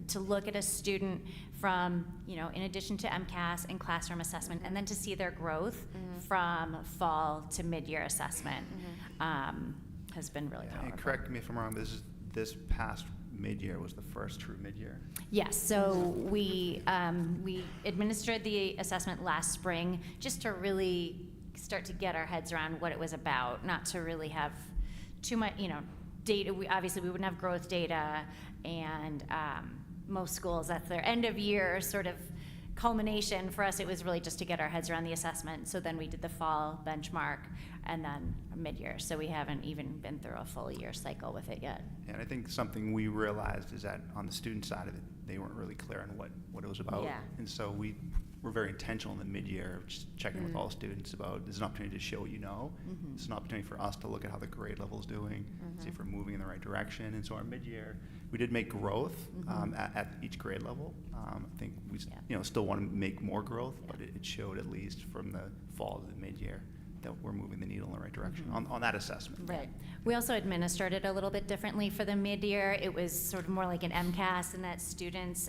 to look at a student from, in addition to MCAS and classroom assessment, and then to see their growth from fall to mid-year assessment has been really powerful. And correct me if I'm wrong, this past mid-year was the first true mid-year? Yes, so we administered the assessment last spring just to really start to get our heads around what it was about, not to really have too much, data. We wouldn't have growth data, and most schools, that's their end of year sort of culmination. For us, it was really just to get our heads around the assessment. So then we did the fall benchmark and then mid-year. So we haven't even been through a full year cycle with it yet. And I think something we realized is that on the student side of it, they weren't really clear on what it was about. Yeah. And so we were very intentional in the mid-year, just checking with all students about, there's an opportunity to show what you know. It's an opportunity for us to look at how the grade level's doing, see if we're moving in the right direction. And so our mid-year, we did make growth at each grade level. I think we still want to make more growth, but it showed at least from the fall to the mid-year that we're moving the needle in the right direction on that assessment. Right. We also administered it a little bit differently for the mid-year. It was sort of more like an MCAS in that students,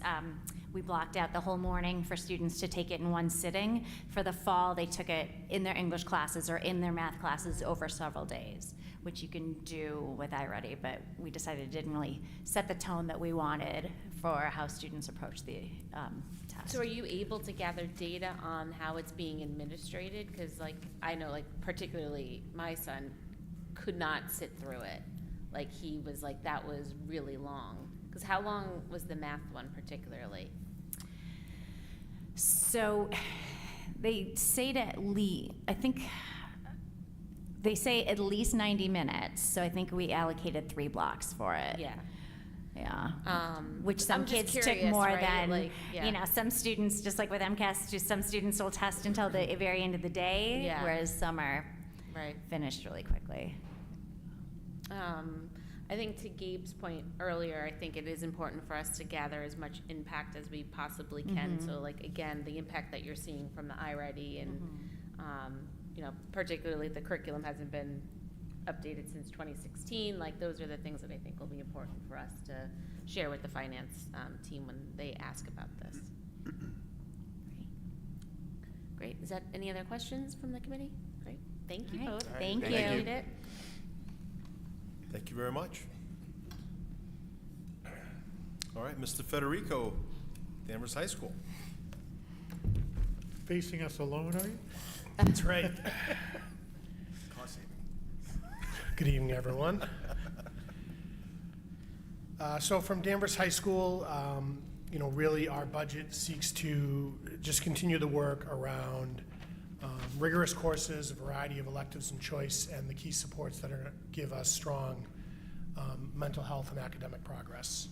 we blocked out the whole morning for students to take it in one sitting. For the fall, they took it in their English classes or in their math classes over several days, which you can do with iReady, but we decided it didn't really set the tone that we wanted for how students approach the test. So are you able to gather data on how it's being administrated? Because I know particularly my son could not sit through it. He was that was really long. Because how long was the math one particularly? So they say they say at least 90 minutes. So I think we allocated 3 blocks for it. Yeah. Yeah. Which some I'm just kids took curious, more right? than, some students, just like with MCAS, some students will test until the very end of the day, Yeah. whereas some are Right. finished really quickly. I think to Gabe's point earlier, I think it is important for us to gather as much impact as we possibly can. So again, the impact that you're seeing from the iReady and, particularly the curriculum hasn't been updated since 2016. Those are the things that I think will be important for us to share with the finance team when they ask about this. Great. Is that any other questions from the committee? Great. Thank you All right. both. Thank you. Appreciate it. Thank you very much. All right, Mr. Federico, Danvers High School. Facing us alone, are you? That's right. Cost saving. Good evening, everyone. So from Danvers High School, really our budget seeks to just continue the work around rigorous courses, a variety of electives and choice, and the key supports that are going to give us strong mental health and academic progress.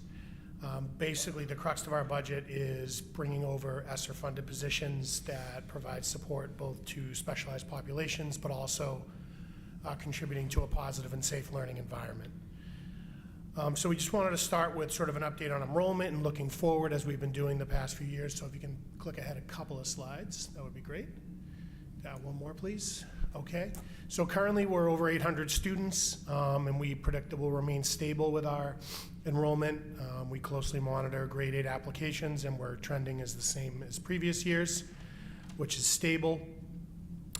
Basically, the crux of our budget is bringing over ESSER-funded positions that provide support both to specialized populations, but also contributing to a positive and safe learning environment. So we just wanted to start with sort of an update on enrollment and looking forward as we've been doing the past few years. So if you can click ahead a couple of slides, that would be great. One more, please. Okay. So currently we're over 800 students, and we predict that we'll remain stable with our enrollment. We closely monitor grade 8 applications, and we're trending as the same as previous years, which is stable.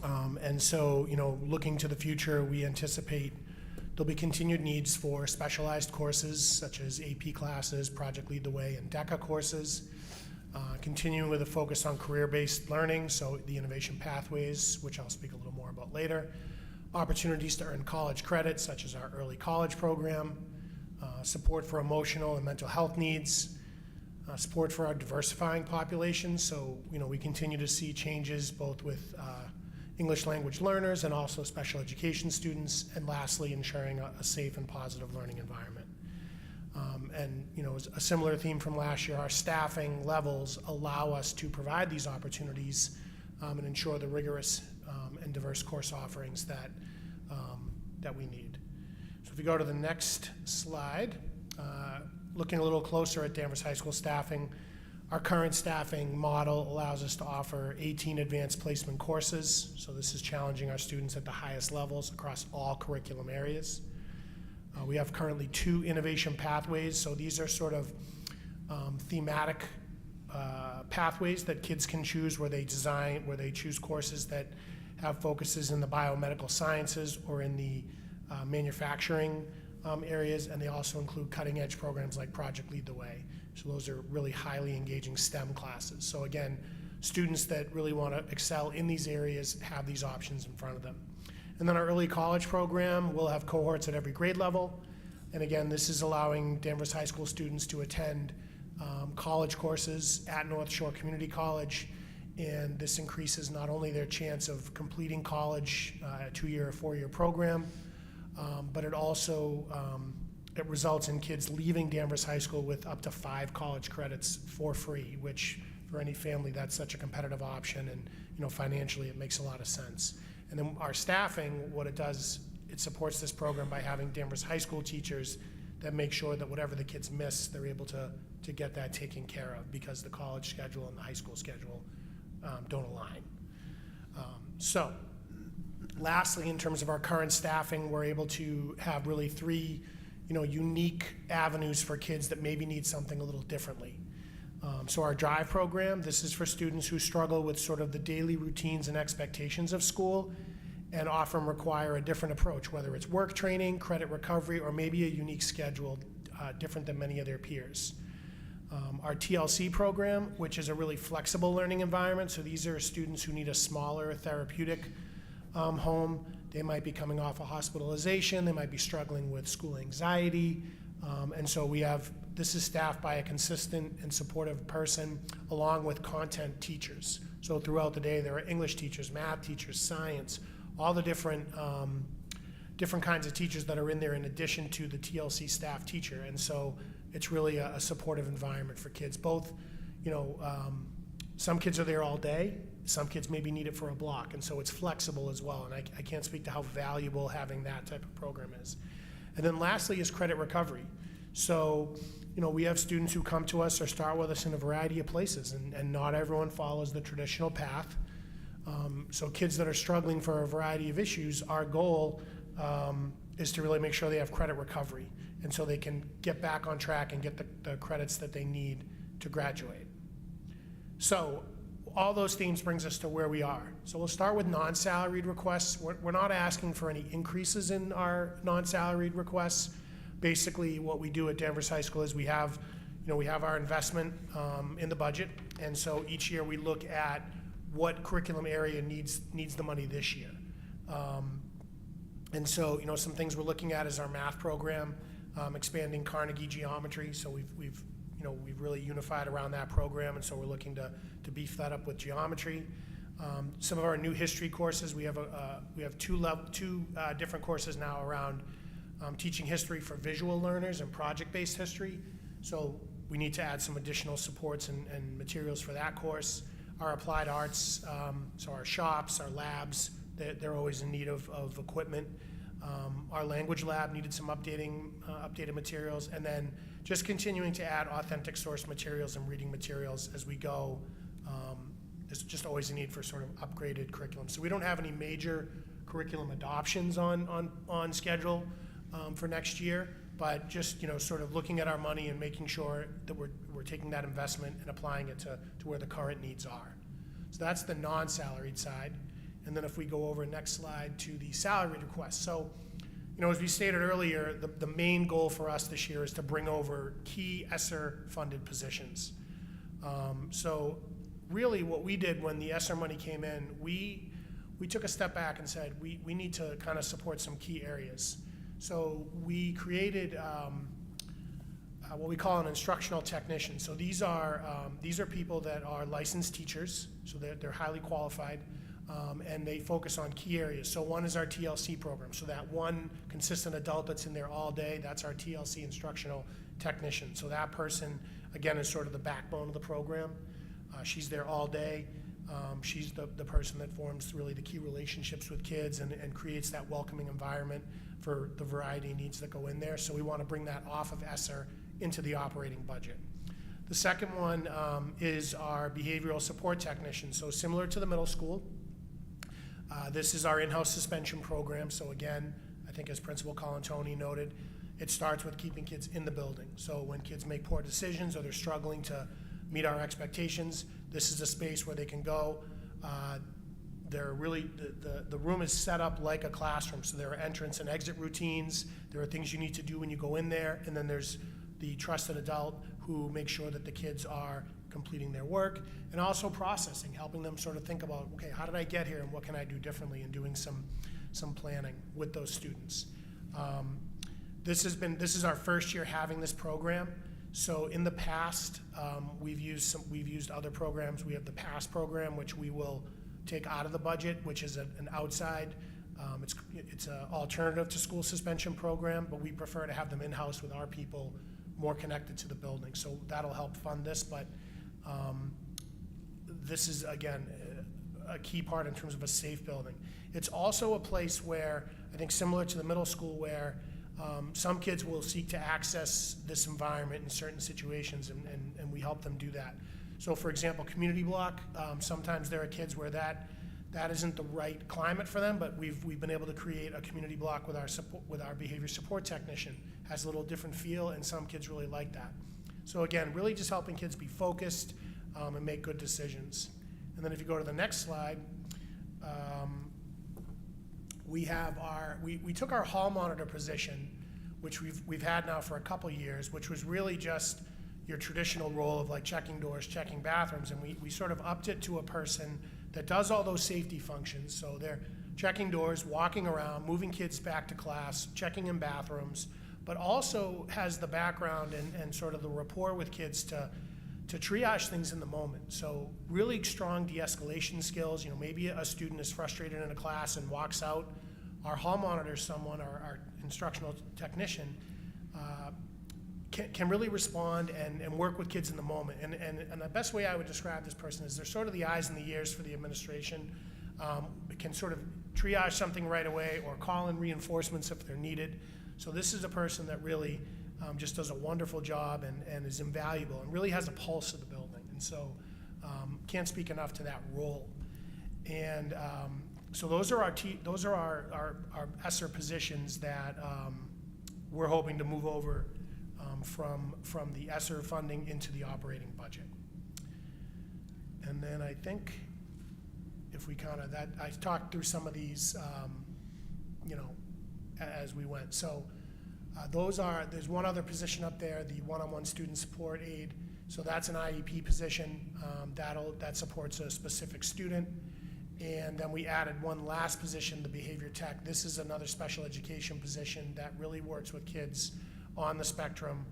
And so, looking to the future, we anticipate there'll be continued needs for specialized courses such as AP classes, Project Lead the Way, and DECA courses. Continuing with a focus on career-based learning, so the innovation pathways, which I'll speak a little more about later. Opportunities to earn college credits, such as our early college program. Support for emotional and mental health needs. Support for our diversifying population, so we continue to see changes both with English language learners and also special education students, and lastly, ensuring a safe and positive learning environment. And a similar theme from last year, our staffing levels allow us to provide these opportunities and ensure the rigorous and diverse course offerings that we need. So if you go to the next slide, looking a little closer at Danvers High School staffing, Our current staffing model allows us to offer 18 advanced placement courses. So this is challenging our students at the highest levels across all curriculum areas. We have currently 2 innovation pathways. So these are sort of thematic pathways that kids can choose where they choose courses that have focuses in the biomedical sciences or in the manufacturing areas, and they also include cutting edge programs like Project Lead the Way. So those are really highly engaging STEM classes. So again, students that really want to excel in these areas have these options in front of them. And then our early college program will have cohorts at every grade level. And again, this is allowing Danvers High School students to attend college courses at North Shore Community College. And this increases not only their chance of completing college, a 2-year or 4-year program, but it also it results in kids leaving Danvers High School with up to 5 college credits for free, which for any family, that's such a competitive option, and financially it makes a lot of sense. And then our staffing, what it does, it supports this program by having Danvers High School teachers that make sure that whatever the kids miss, they're able to get that taken care of, because the college schedule and the high school schedule don't align. So lastly, in terms of our current staffing, we're able to have really 3 unique avenues for kids that maybe need something a little differently. So our drive program, this is for students who struggle with sort of the daily routines and expectations of school and often require a different approach, whether it's work training, credit recovery, or maybe a unique schedule different than many of their peers. Our TLC program, which is a really flexible learning environment, so these are students who need a smaller therapeutic home. They might be coming off a hospitalization, they might be struggling with school anxiety, and so this is staffed by a consistent and supportive person along with content teachers. So throughout the day there are English teachers, math teachers, science, all the different kinds of teachers that are in there in addition to the TLC staff teacher. And so it's really a supportive environment for kids. Both, some kids are there all day, some kids maybe need it for a block, and so it's flexible as well. And I can't speak to how valuable having that type of program is. And then lastly is credit recovery. So, we have students who come to us or start with us in a variety of places, and not everyone follows the traditional path. So kids that are struggling for a variety of issues, our goal is to really make sure they have credit recovery, and so they can get back on track and get the credits that they need to graduate. So all those themes brings us to where we are. So we'll start with non-salaried requests. We're not asking for any increases in our non-salaried requests. Basically, what we do at Danvers High School is we have our investment in the budget, and so each year we look at what curriculum area needs the money this year. And so, some things we're looking at is our math program, expanding Carnegie geometry. So we've really unified around that program, and so we're looking to beef that up with geometry. Some of our new history courses, we have two different courses now around teaching history for visual learners and project-based history. So we need to add some additional supports and materials for that course. Our applied arts, so our shops, our labs, they're always in need of equipment. Our language lab needed some updated materials, and then just continuing to add authentic source materials and reading materials as we go. There's just always a need for sort of upgraded curriculum. So we don't have any major curriculum adoptions on schedule for next year, but just sort of looking at our money and making sure that we're taking that investment and applying it to where the current needs are. So that's the non-salaried side. And then if we go over next slide to the salaried requests. So, as we stated earlier, the main goal for us this year is to bring over key ESSER funded positions. So really what we did when the ESSER money came in, we took a step back and said we need to kind of support some key areas. So we created what we call an instructional technician. So these are people that are licensed teachers, so they're highly qualified, and they focus on key areas. So one is our TLC program. So that one consistent adult that's in there all day, that's our TLC instructional technician. So that person, again, is sort of the backbone of the program. She's there all day. She's the person that forms really the key relationships with kids and creates that welcoming environment for the variety of needs that go in there. So we want to bring that off of ESSER into the operating budget. The second one is our behavioral support technician. So similar to the middle school, this is our in-house suspension program. So again, I think as Principal Colantoni noted, it starts with keeping kids in the building. So when kids make poor decisions or they're struggling to meet our expectations, this is a space where they can go. They're really, the room is set up like a classroom. So there are entrance and exit routines. There are things you need to do when you go in there. And then there's the trusted adult who makes sure that the kids are completing their work and also processing, helping them sort of think about, okay, how did I get here and what can I do differently, and doing some planning with those students. This is our first year having this program. So in the past, we've used other programs. We have the PASS program, which we will take out of the budget, which is an outside, it's an alternative to school suspension program, but we prefer to have them in-house with our people more connected to the building. So that'll help fund this, but this is, again, a key part in terms of a safe building. It's also a place where, I think similar to the middle school, where some kids will seek to access this environment in certain situations, and we help them do that. So for example, community block, sometimes there are kids where that isn't the right climate for them, but we've been able to create a community block with our behavior support technician. Has a little different feel, and some kids really like that. So again, really just helping kids be focused and make good decisions. And then if you go to the next slide, we took our hall monitor position, which we've had now for a couple years, which was really just your traditional role of like checking doors, checking bathrooms, and we sort of upped it to a person that does all those safety functions. So they're checking doors, walking around, moving kids back to class, checking in bathrooms, but also has the background and sort of the rapport with kids to triage things in the moment. So really strong de-escalation skills. Maybe a student is frustrated in a class and walks out. Our hall monitor, our instructional technician, can really respond and work with kids in the moment. And the best way I would describe this person is they're sort of the eyes and the ears for the administration. Can sort of triage something right away or call in reinforcements if they're needed. So this is a person that really just does a wonderful job and is invaluable and really has a pulse of the building. And so can't speak enough to that role. And so those are our ESSER positions that we're hoping to move over from the ESSER funding into the operating budget. And then I think if we I talked through some of these, as we went. So there's one other position up there, the one-on-one student support aide. So that's an IEP position that supports a specific student. And then we added one last position, the behavior tech. This is another special education position that really works with kids on the spectrum.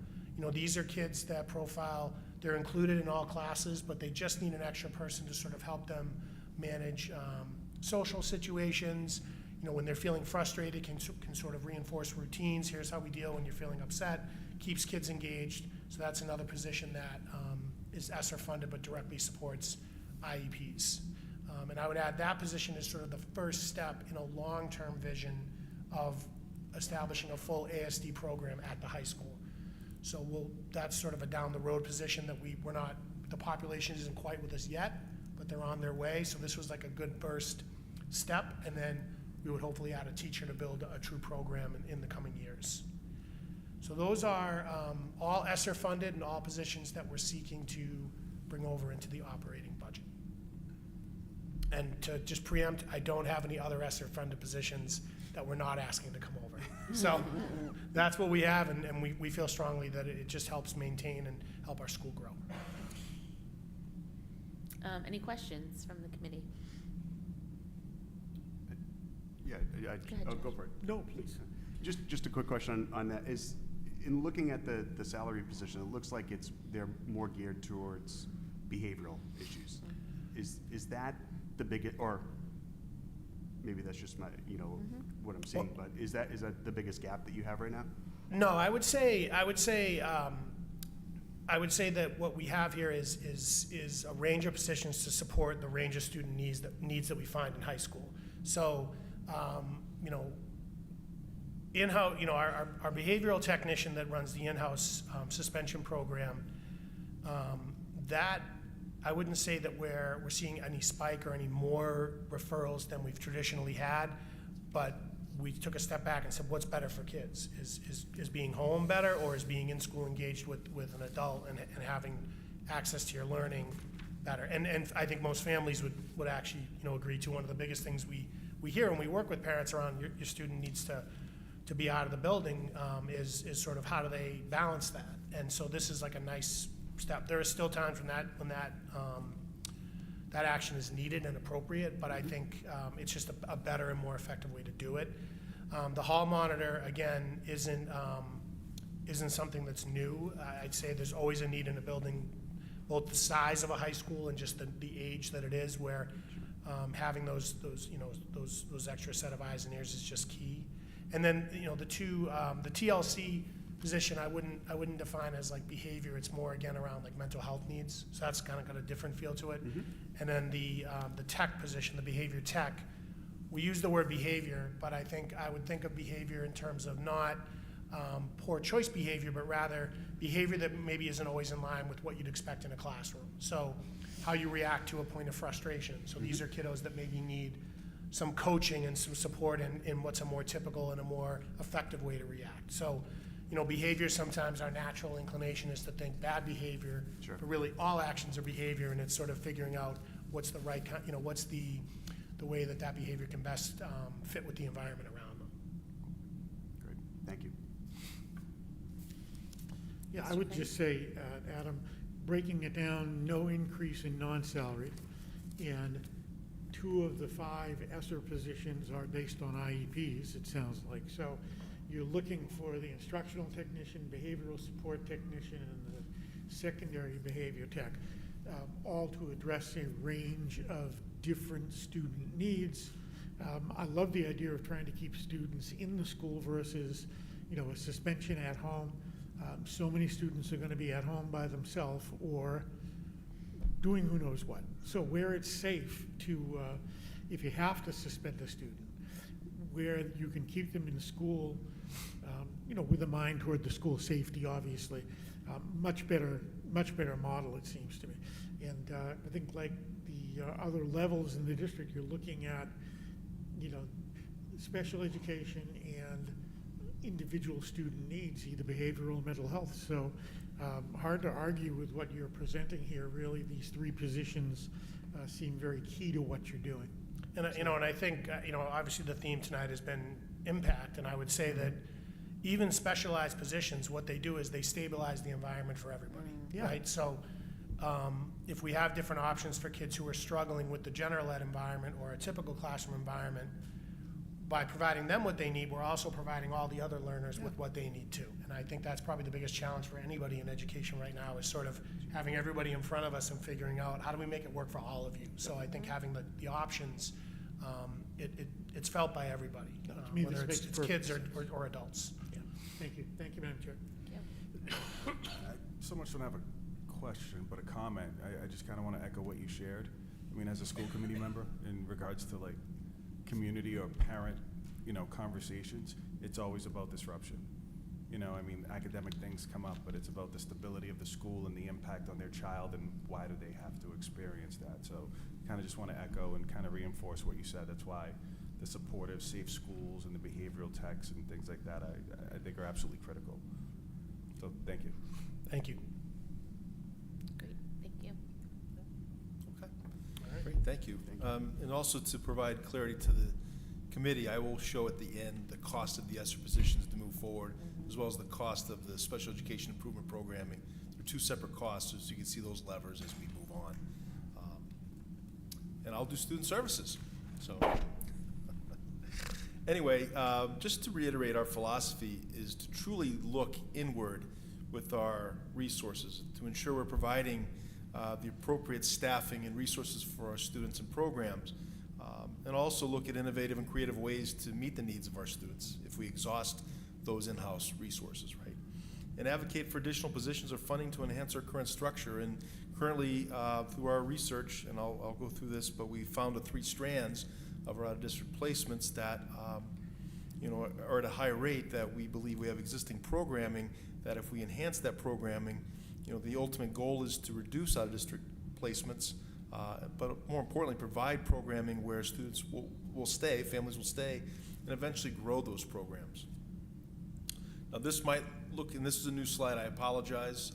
These are kids that profile, they're included in all classes, but they just need an extra person to sort of help them manage social situations. When they're feeling frustrated, can sort of reinforce routines. Here's how we deal when you're feeling upset. Keeps kids engaged. So that's another position that is ESSER funded but directly supports IEPs. And I would add that position is sort of the first step in a long-term vision of establishing a full ASD program at the high school. So that's sort of a down-the-road position that the population isn't quite with us yet, but they're on their way. So this was like a good first step, and then we would hopefully add a teacher to build a true program in the coming years. So those are all ESSER funded and all positions that we're seeking to bring over into the operating budget. And to just preempt, I don't have any other ESSER funded positions that we're not asking to come over. So that's what we have, and we feel strongly that it just helps maintain and help our school grow. Any questions from the committee? Yeah, ahead, go for it. No, please. Just a quick question on that. Is in looking at the salary position, it looks like they're more geared towards behavioral issues. Is that the biggest, or maybe that's just my what I'm seeing, but is that the biggest gap that you have right now? No, I would say that what we have here is a range of positions to support the range of student needs that we find in high school. So, in-house, our behavioral technician that runs the in-house suspension program That, I wouldn't say that we're seeing any spike or any more referrals than we've traditionally had, but we took a step back and said, what's better for kids? Is being home better, or is being in school engaged with an adult and having access to your learning better? And I think most families would actually, agree to one of the biggest things we hear when we work with parents around your student needs to be out of the building, is sort of how do they balance that? And so this is like a nice step. There are still times when that action is needed and appropriate, but I think it's just a better and more effective way to do it. The hall monitor, again, isn't something that's new. I'd say there's always a need in a building, both the size of a high school and just the age that it is, where having those extra set of eyes and ears is just key. And then the TLC position I wouldn't define as like behavior. It's more again around like mental health needs. So that's kind of got a different feel to it. Mm-hmm. And then the tech position, the behavior tech, we use the word behavior, but I would think of behavior in terms of not poor choice behavior, but rather behavior that maybe isn't always in line with what you'd expect in a classroom. So how you react to a point of frustration. So these are kiddos that maybe need some coaching and some support in what's a more typical and a more effective way to react. So, behavior, sometimes our natural inclination is to think bad behavior, Sure. but really all actions are behavior, and it's sort of figuring out what's the right kind, what's the way that behavior can best fit with the environment around them. Great, thank you. Yeah, I would just say, Adam, breaking it down, no increase in non-salary, and 2 of the 5 ESSER positions are based on IEPs, it sounds like. So you're looking for the instructional technician, behavioral support technician, and the secondary behavior tech, all to address a range of different student needs. I love the idea of trying to keep students in the school versus, a suspension at home. So many students are going to be at home by themselves or doing who knows what. So where it's safe to, if you have to suspend a student, where you can keep them in school, with a mind toward the school safety, obviously, much better model, it seems to me. And I think like the other levels in the district, you're looking at, special education and individual student needs, either behavioral or mental health. So hard to argue with what you're presenting here. Really, these 3 positions seem very key to what you're doing. And and I think obviously the theme tonight has been impact, and I would say that even specialized positions, what they do is they stabilize the environment for everybody, Yeah. right? So if we have different options for kids who are struggling with the general ed environment or a typical classroom environment, by providing them what they need, we're also providing all the other learners with what they need too. And I think that's probably the biggest challenge for anybody in education right now, is sort of having everybody in front of us and figuring out how do we make it work for all of you. So I think having the options, it's felt by everybody, To me, whether this it's makes kids perfect or adults. Yeah. Thank you, Madam Chair. I so much don't have a question, but a comment. I just kind of want to echo what you shared. I mean, as a school committee member, in regards to like community or parent, conversations, it's always about disruption. I mean, academic things come up, but it's about the stability of the school and the impact on their child and why do they have to experience that. So kind of just want to echo and kind of reinforce what you said. That's why the supportive, safe schools and the behavioral techs and things like that, I think are absolutely critical. So thank you. Thank you. Great, thank you. Okay, great, thank you. And also to provide clarity to the committee, I will show at the end the cost of the ESSER positions to move forward, as well as the cost of the special education improvement programming. They're 2 separate costs, so you can see those levers as we move on. And I'll do student services, so. Anyway, just to reiterate, our philosophy is to truly look inward with our resources to ensure we're providing the appropriate staffing and resources for our students and programs, and also look at innovative and creative ways to meet the needs of our students if we exhaust those in-house resources, right? And advocate for additional positions or funding to enhance our current structure. And currently, through our research, and I'll go through this, but we found the 3 strands of our out-of-district placements that are at a higher rate, that we believe we have existing programming, that if we enhance that programming, the ultimate goal is to reduce out-of-district placements, but more importantly, provide programming where students will stay, families will stay, and eventually grow those programs. Now this might look, and this is a new slide, I apologize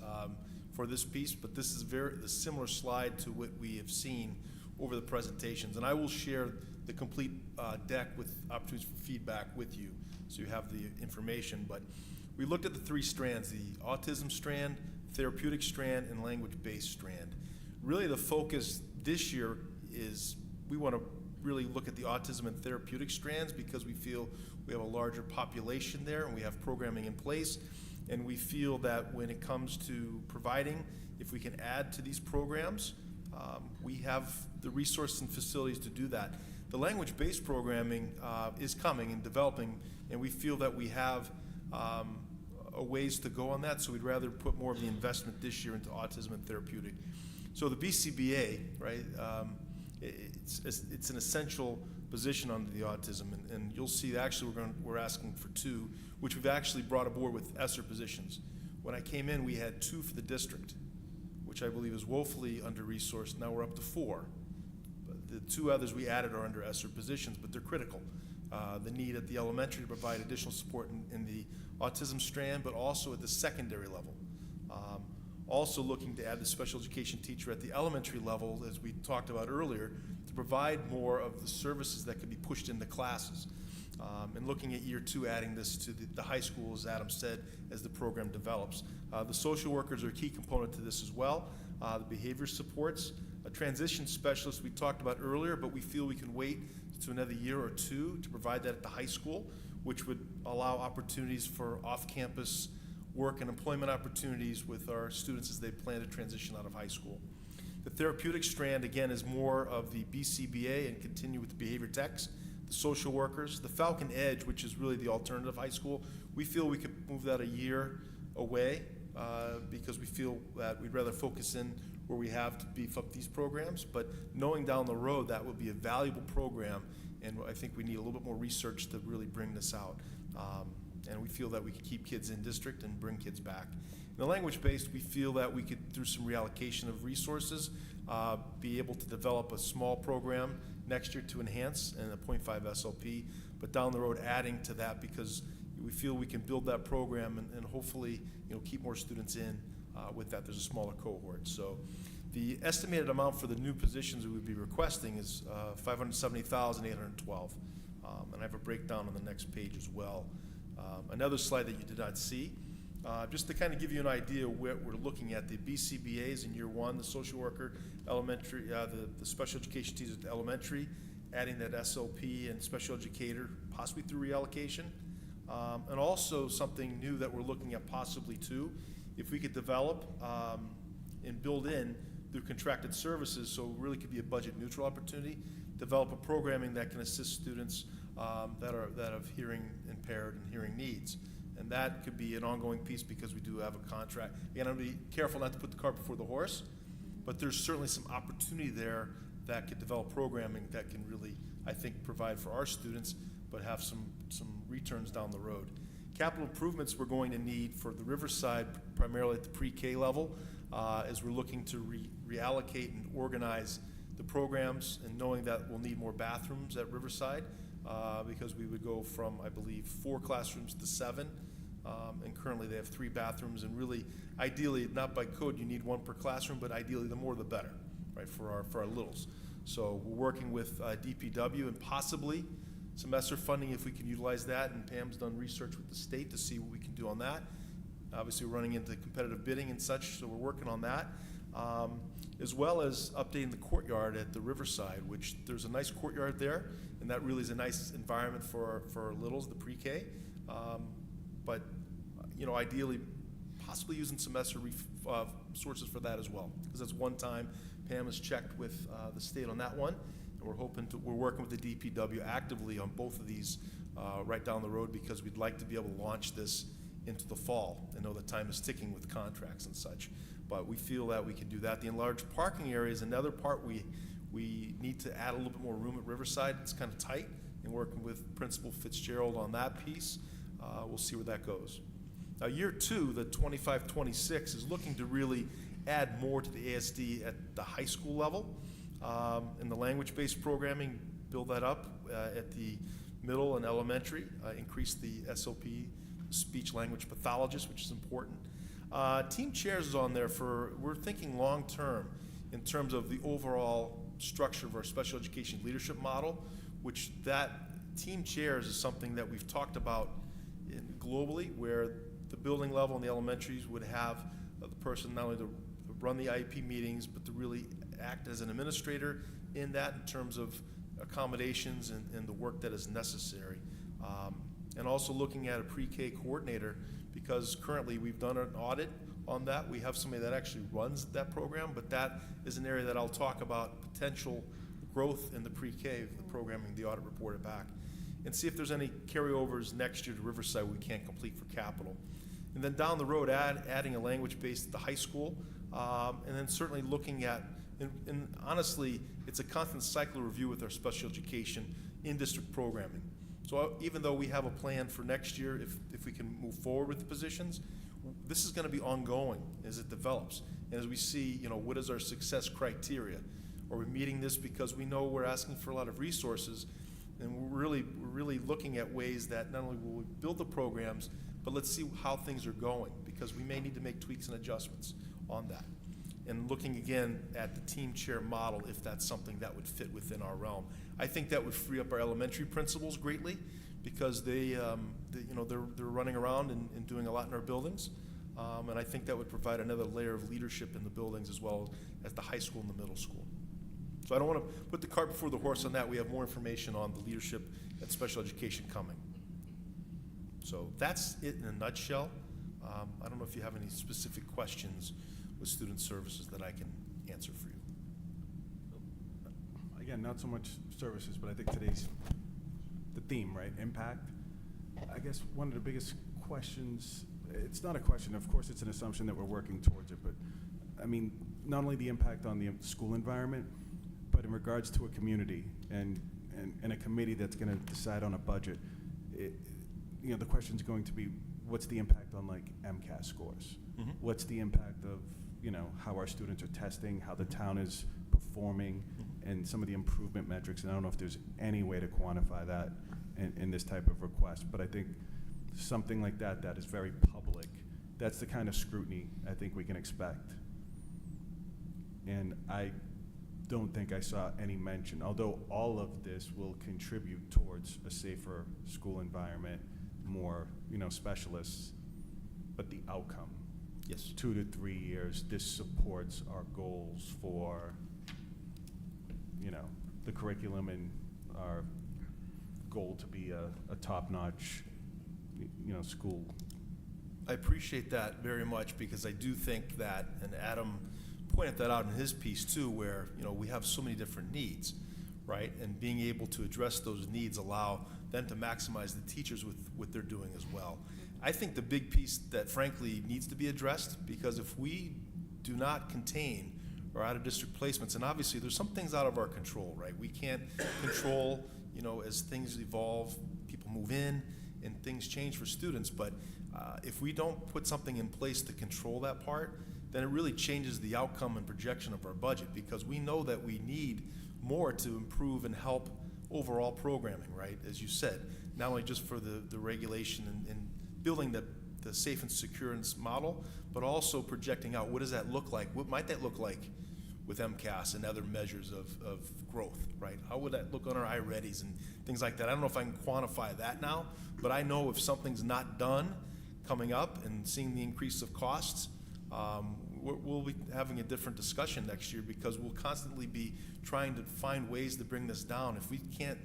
for this piece, but this is a similar slide to what we have seen over the presentations. And I will share the complete deck with opportunities for feedback with you, so you have the information. But we looked at the three strands, the autism strand, therapeutic strand, and language-based strand. Really the focus this year is we want to really look at the autism and therapeutic strands because we feel we have a larger population there and we have programming in place. And we feel that when it comes to providing, if we can add to these programs, we have the resources and facilities to do that. The language-based programming is coming and developing, and we feel that we have a ways to go on that, so we'd rather put more of the investment this year into autism and therapeutic. So the BCBA, right, it's an essential position under the autism, and you'll see actually we're asking for 2, which we've actually brought aboard with ESSER positions. When I came in, we had 2 for the district, which I believe is woefully under-resourced. Now we're up to 4. The 2 others we added are under ESSER positions, but they're critical. The need at the elementary to provide additional support in the autism strand, but also at the secondary level. Also looking to add the special education teacher at the elementary level, as we talked about earlier, to provide more of the services that could be pushed into classes. And looking at year 2, adding this to the high school, as Adam said, as the program develops. The social workers are a key component to this as well. The behavior supports. A transition specialist we talked about earlier, but we feel we can wait to another year or 2 to provide that at the high school, which would allow opportunities for off-campus work and employment opportunities with our students as they plan to transition out of high school. The therapeutic strand, again, is more of the BCBA and continue with the behavior techs, the social workers, the Falcon Edge, which is really the alternative high school. We feel we could move that a year away because we feel that we'd rather focus in where we have to beef up these programs, but knowing down the road that would be a valuable program, and I think we need a little bit more research to really bring this out. And we feel that we could keep kids in district and bring kids back. In the language-based, we feel that we could, through some reallocation of resources, be able to develop a small program next year to enhance and a 0.5 SLP, but down the road adding to that because we feel we can build that program and hopefully keep more students in with that. There's a smaller cohort. So the estimated amount for the new positions we would be requesting is $570,812. And I have a breakdown on the next page as well. Another slide that you did not see, just to kind of give you an idea of what we're looking at, the BCBAs in year 1, the social worker, elementary, the special education teachers at elementary, adding that SLP and special educator, possibly through reallocation. And also something new that we're looking at possibly too, if we could develop and build in through contracted services, so it really could be a budget neutral opportunity, develop a programming that can assist students that have hearing impaired and hearing needs. And that could be an ongoing piece because we do have a contract. Again, I'm going to be careful not to put the cart before the horse, but there's certainly some opportunity there that could develop programming that can really, I think, provide for our students, but have some returns down the road. Capital improvements we're going to need for the Riverside, primarily at the pre-K level, as we're looking to reallocate and organize the programs, and knowing that we'll need more bathrooms at Riverside, because we would go from, I believe, 4 classrooms to 7, and currently they have 3 bathrooms, and really, ideally, not by code, you need 1 per classroom, but ideally, the more the better, right, for our littles. So we're working with DPW and possibly some ESSER funding if we can utilize that, and Pam's done research with the state to see what we can do on that. Obviously, we're running into competitive bidding and such, so we're working on that. As well as updating the courtyard at the Riverside, which there's a nice courtyard there, and that really is a nice environment for our littles, the pre-K. But ideally, possibly using some ESSER sources for that as well, because that's one time. Pam has checked with the state on that one, and we're working with the DPW actively on both of these right down the road, because we'd like to be able to launch this into the fall. I know that time is ticking with contracts and such, but we feel that we can do that. The enlarged parking area is another part we need to add a little bit more room at Riverside. It's kind of tight, and working with Principal Fitzgerald on that piece. We'll see where that goes. Now, year two, the 25-26, is looking to really add more to the ASD at the high school level. In the language-based programming, build that up at the middle and elementary, increase the SLP, speech-language pathologist, which is important. Team chairs is on there we're thinking long-term in terms of the overall structure of our special education leadership model, which that team chairs is something that we've talked about globally, where the building level and the elementaries would have the person not only to run the IEP meetings, but to really act as an administrator in that in terms of accommodations and the work that is necessary. And also looking at a pre-K coordinator, because currently we've done an audit on that. We have somebody that actually runs that program, but that is an area that I'll talk about potential growth in the pre-K, the programming, the audit reported back, and see if there's any carryovers next year to Riverside we can't complete for capital. And then down the road, adding a language base at the high school, and then certainly looking at, and honestly, it's a constant cycle of review with our special education in-district programming. So even though we have a plan for next year, if we can move forward with the positions, this is going to be ongoing as it develops. And as we see, what is our success criteria? Are we meeting this because we know we're asking for a lot of resources, and we're really looking at ways that not only will we build the programs, but let's see how things are going, because we may need to make tweaks and adjustments on that. And looking again at the team chair model, if that's something that would fit within our realm. I think that would free up our elementary principals greatly, because they're running around and doing a lot in our buildings. And I think that would provide another layer of leadership in the buildings as well as the high school and the middle school. So I don't want to put the cart before the horse on that. We have more information on the leadership at special education coming. So that's it in a nutshell. I don't know if you have any specific questions with student services that I can answer for you. Again, not so much services, but I think today's the theme, right? Impact. I guess one of the biggest questions, it's not a question, of course it's an assumption that we're working towards it, but I mean, not only the impact on the school environment, but in regards to a community and a committee that's going to decide on a budget, the question's going to be, what's the impact on like MCAS scores? Mm-hmm. What's the impact of, how our students are testing, how the town is performing, and some of the improvement metrics? And I don't know if there's any way to quantify that in this type of request, but I think something like that is very public, that's the kind of scrutiny I think we can expect. And I don't think I saw any mention, although all of this will contribute towards a safer school environment, more, specialists, but the outcome. Yes. 2 to 3 years, this supports our goals for, the curriculum and our goal to be a top-notch, school. I appreciate that very much, because I do think that, and Adam pointed that out in his piece too, where we have so many different needs, right? And being able to address those needs allow them to maximize the teachers with what they're doing as well. I think the big piece that frankly needs to be addressed, because if we do not contain our out-of-district placements, and obviously there's some things out of our control, right? We can't control, as things evolve, people move in and things change for students, but if we don't put something in place to control that part, then it really changes the outcome and projection of our budget, because we know that we need more to improve and help overall programming, right? As you said, not only just for the regulation and building the safe and secure model, but also projecting out what does that look like? What might that look like with MCAS and other measures of growth, right? How would that look on our iReadies and things like that? I don't know if I can quantify that now, but I know if something's not done coming up and seeing the increase of costs, we'll be having a different discussion next year, because we'll constantly be trying to find ways to bring this down. If we can't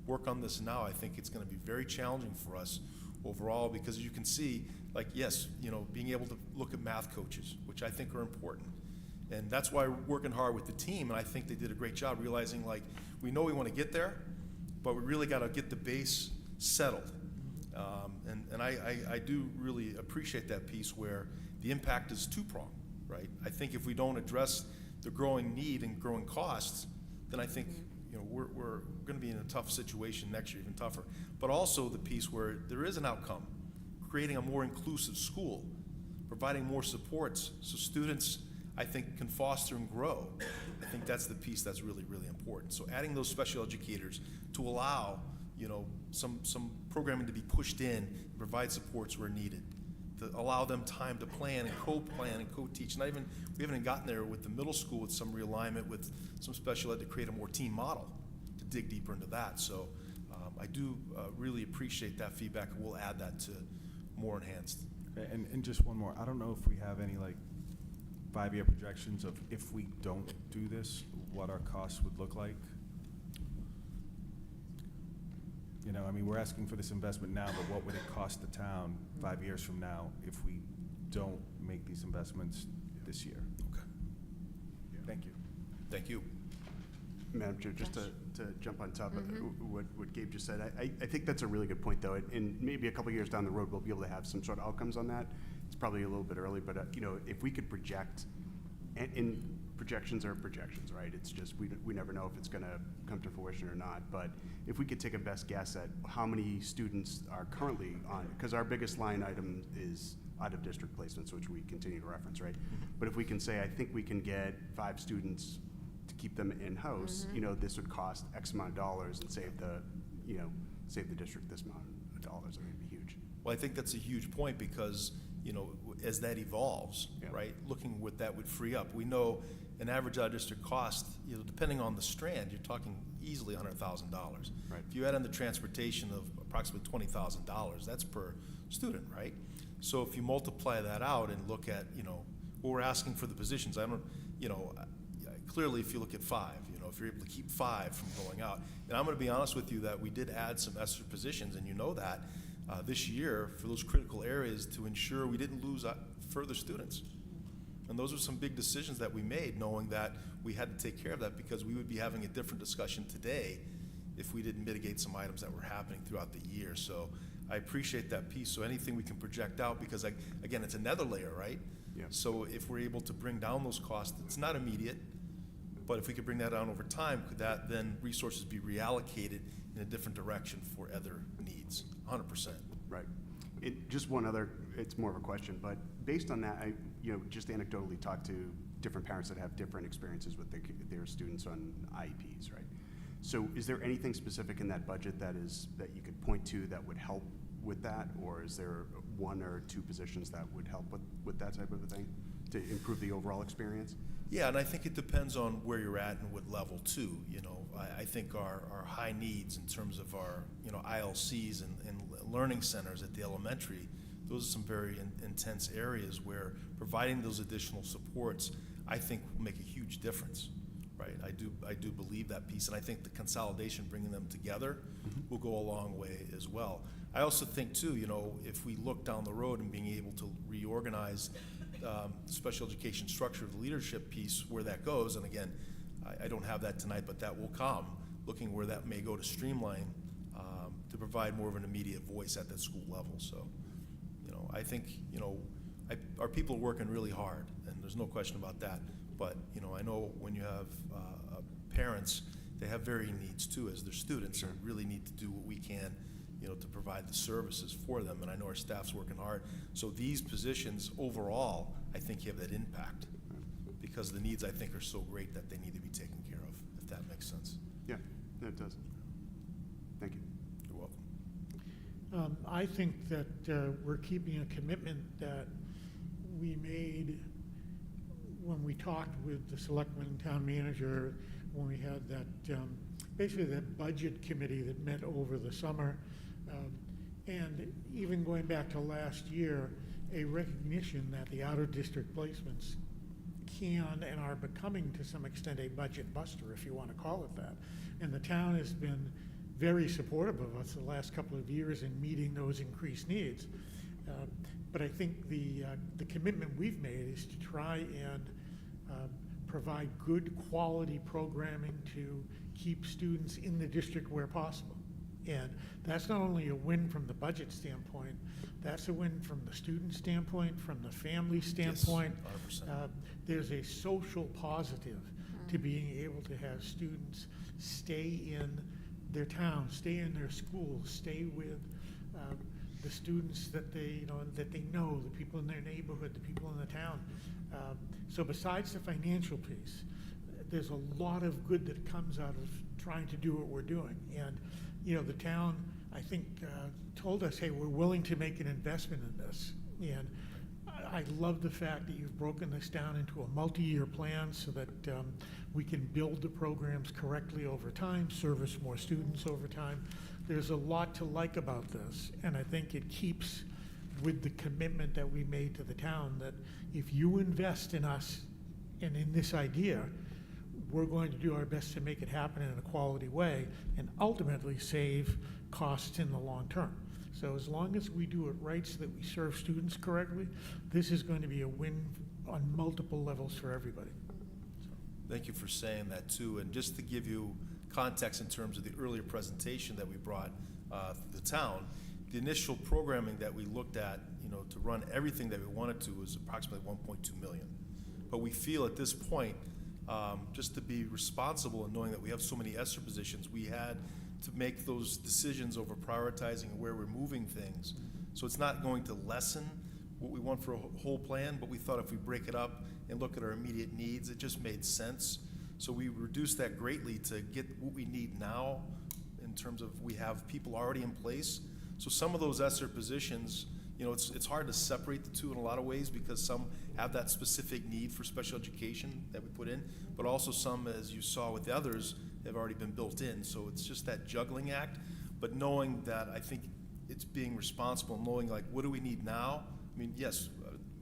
work on this now, I think it's going to be very challenging for us overall, because as you can see, like, yes, being able to look at math coaches, which I think are important. And that's why we're working hard with the team, and I think they did a great job realizing, like, we know we want to get there, but we really got to get the base settled. And I do really appreciate that piece where the impact is two-pronged, right? I think if we don't address the growing need and growing costs, then I think we're going to be in a tough situation next year, even tougher. But also the piece where there is an outcome, creating a more inclusive school, providing more supports so students, I think, can foster and grow. I think that's the piece that's really, really important. So adding those special educators to allow, you know, some programming to be pushed in and provide supports where needed, to allow them time to plan and co-plan and co-teach. We haven't even gotten there with the middle school with some realignment with some special ed to create a more team model, to dig deeper into that. So I do really appreciate that feedback, and we'll add that to more enhanced. And just one more, I don't know if we have any like 5-year projections of if we don't do this, what our costs would look like. You know, I mean, we're asking for this investment now, but what would it cost the town 5 years from now if we don't make these investments this year? Okay. Thank you. Thank you. Madam Chair, just to jump on top of what Gabe just said, I think that's a really good point, though, and maybe a couple years down the road, we'll be able to have some sort of outcomes on that. It's probably a little bit early, but, you know, if we could project, and projections are projections, right? It's just, we never know if it's gonna come to fruition or not, but if we could take a best guess at how many students are currently on, because our biggest line item is out-of-district placements, which we continue to reference, right? But if we can say, I think we can get 5 students to keep them in-house, you know, this would cost X amount of dollars and save the, you know, save the district this amount of dollars. I mean, it'd be huge. Well, I think that's a huge point because, you know, as that evolves, Yeah. right, looking what that would free up. We know an average out-of-district cost, you know, depending on the strand, you're talking easily $100,000. Right. If you add in the transportation of approximately $20,000, that's per student, right? So if you multiply that out and look at, you know, what we're asking for the positions, I don't, you know, clearly if you look at 5, you know, if you're able to keep 5 from going out, and I'm going to be honest with you that we did add some ESSER positions, and you know that, this year for those critical areas to ensure we didn't lose further students. And those are some big decisions that we made, knowing that we had to take care of that because we would be having a different discussion today if we didn't mitigate some items that were happening throughout the year. So I appreciate that piece. So anything we can project out, because again, it's another layer, right? Yeah. So if we're able to bring down those costs, it's not immediate, but if we could bring that down over time, could that then resources be reallocated in a different direction for other needs? 100%. Right. Just one other, it's more of a question, but based on that, I, you know, just anecdotally talked to different parents that have different experiences with their students on IEPs, right? So is there anything specific in that budget that you could point to that would help with that? Or is there 1 or 2 positions that would help with that type of a thing to improve the overall experience? Yeah, and I think it depends on where you're at and what level too. You know, I think our high needs in terms of our, you know, ILCs and learning centers at the elementary, those are some very intense areas where providing those additional supports, I think, will make a huge difference, right? I do believe that piece, and I think the consolidation, bringing them together, will go a long way as well. I also think too, you know, if we look down the road and being able to reorganize special education structure, the leadership piece, where that goes, and again, I don't have that tonight, but that will come, looking where that may go to streamline to provide more of an immediate voice at that school level. So, you know, I think, you know, our people are working really hard, and there's no question about that. But, you know, I know when you have parents, they have varying needs too as their students, and really need to do what we can, you know, to provide the services for them. And I know our staff's working hard. So these positions overall, I think, have that impact because the needs, I think, are so great that they need to be taken care of, if that makes sense. Yeah, it does. Thank you. You're welcome. I think that we're keeping a commitment that we made when we talked with the selectman and town manager, when we had that, basically that budget committee that met over the summer. And even going back to last year, a recognition that the out-of-district placements can and are becoming to some extent a budget buster, if you want to call it that. And the town has been very supportive of us the last couple of years in meeting those increased needs. But I think the commitment we've made is to try and provide good quality programming to keep students in the district where possible. And that's not only a win from the budget standpoint, that's a win from the student standpoint, from the family standpoint. Yes, 100%. There's a social positive to being able to have students stay in their town, stay in their schools, stay with the students that they know, the people in their neighborhood, the people in the town. So besides the financial piece, there's a lot of good that comes out of trying to do what we're doing. And, the town, I think, told us, hey, we're willing to make an investment in this. And I love the fact that you've broken this down into a multi-year plan so that we can build the programs correctly over time, service more students over time. There's a lot to like about this, and I think it keeps with the commitment that we made to the town that if you invest in us and in this idea, we're going to do our best to make it happen in a quality way and ultimately save costs in the long term. So as long as we do it right so that we serve students correctly, this is going to be a win on multiple levels for everybody. Thank you for saying that too. And just to give you context in terms of the earlier presentation that we brought to the town, the initial programming that we looked at, to run everything that we wanted to was approximately $1.2 million. But we feel at this point, just to be responsible and knowing that we have so many ESSER positions, we had to make those decisions over prioritizing and where we're moving things. So it's not going to lessen what we want for a whole plan, but we thought if we break it up and look at our immediate needs, it just made sense. So we reduced that greatly to get what we need now in terms of we have people already in place. So some of those ESSER positions, it's hard to separate the two in a lot of ways because some have that specific need for special education that we put in, but also some, as you saw with the others, have already been built in. So it's just that juggling act, but knowing that I think it's being responsible, knowing like, what do we need now? I mean, yes,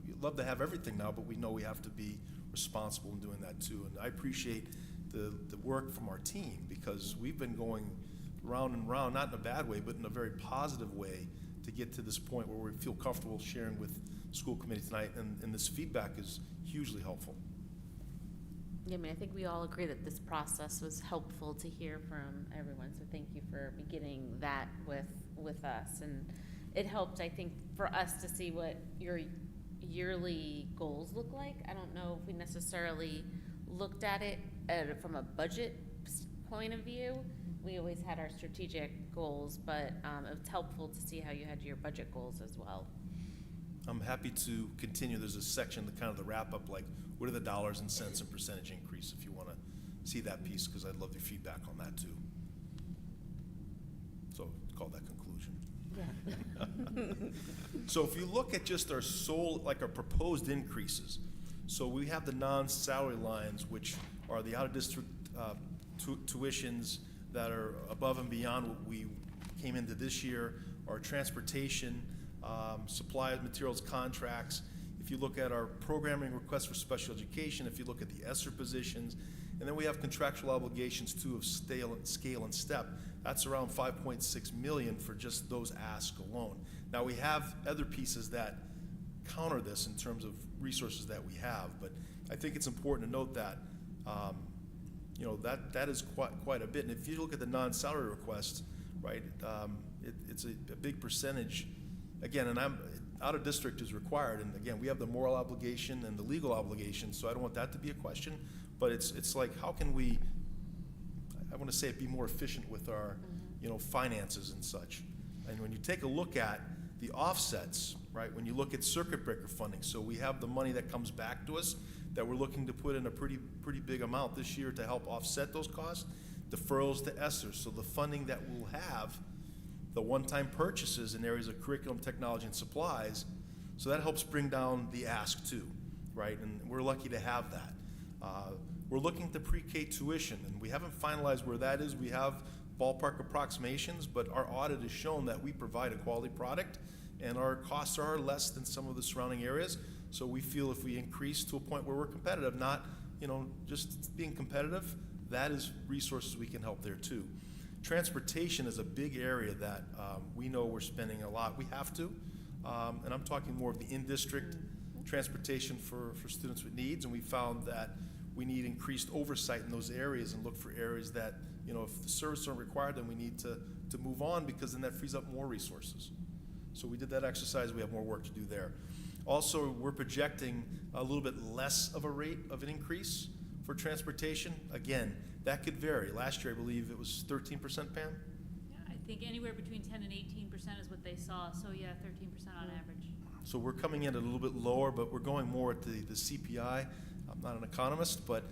we'd love to have everything now, but we know we have to be responsible in doing that too. And I appreciate the work from our team because we've been going round and round, not in a bad way, but in a very positive way to get to this point where we feel comfortable sharing with the school committee tonight, and this feedback is hugely helpful. Yeah, I think we all agree that this process was helpful to hear from everyone, so thank you for beginning that with us. And it helped, I think, for us to see what your yearly goals look like. I don't know if we necessarily looked at it from a budget point of view. We always had our strategic goals, but it was helpful to see how you had your budget goals as well. I'm happy to continue. There's a section, kind of the wrap up, like what are the dollars and cents and percentage increase if you want to see that piece, because I'd love your feedback on that too. So call that conclusion. Yeah. So if you look at just our our proposed increases, so we have the non-salary lines, which are the out-of-district tuitions that are above and beyond what we came into this year, our transportation, supplies, materials, contracts. If you look at our programming requests for special education, if you look at the ESSER positions, and then we have contractual obligations too of scale and step. That's around $5.6 million for just those asks alone. Now we have other pieces that counter this in terms of resources that we have, but I think it's important to note that that is quite a bit. And if you look at the non-salary requests, right, it's a big percentage. Again, and out of district is required, and again, we have the moral obligation and the legal obligation, so I don't want that to be a question. But it's like, how can we? I want to say it, be more efficient with our, finances and such. And when you take a look at the offsets, right? When you look at circuit breaker funding, so we have the money that comes back to us that we're looking to put in a pretty big amount this year to help offset those costs. Deferrals to ESSER, so the funding that we'll have, the one-time purchases in areas of curriculum, technology, and supplies, so that helps bring down the ask too, right? And we're lucky to have that. We're looking to pre-K tuition, and we haven't finalized where that is. We have ballpark approximations, but our audit has shown that we provide a quality product, and our costs are less than some of the surrounding areas. So we feel if we increase to a point where we're competitive, not just being competitive, that is resources we can help there too. Transportation is a big area that we know we're spending a lot. We have to, and I'm talking more of the in-district transportation for students with needs, and we found that we need increased oversight in those areas and look for areas that, if the services aren't required, then we need to move on, because then that frees up more resources. So we did that exercise. We have more work to do there. Also, we're projecting a little bit less of a rate of an increase for transportation. Again, that could vary. Last year, I believe it was 13%, Pam? Yeah, think anywhere between 10 and 18% is what they saw, so yeah, 13% on average. So we're coming in at a little bit lower, but we're going more at the CPI. I'm not an economist, but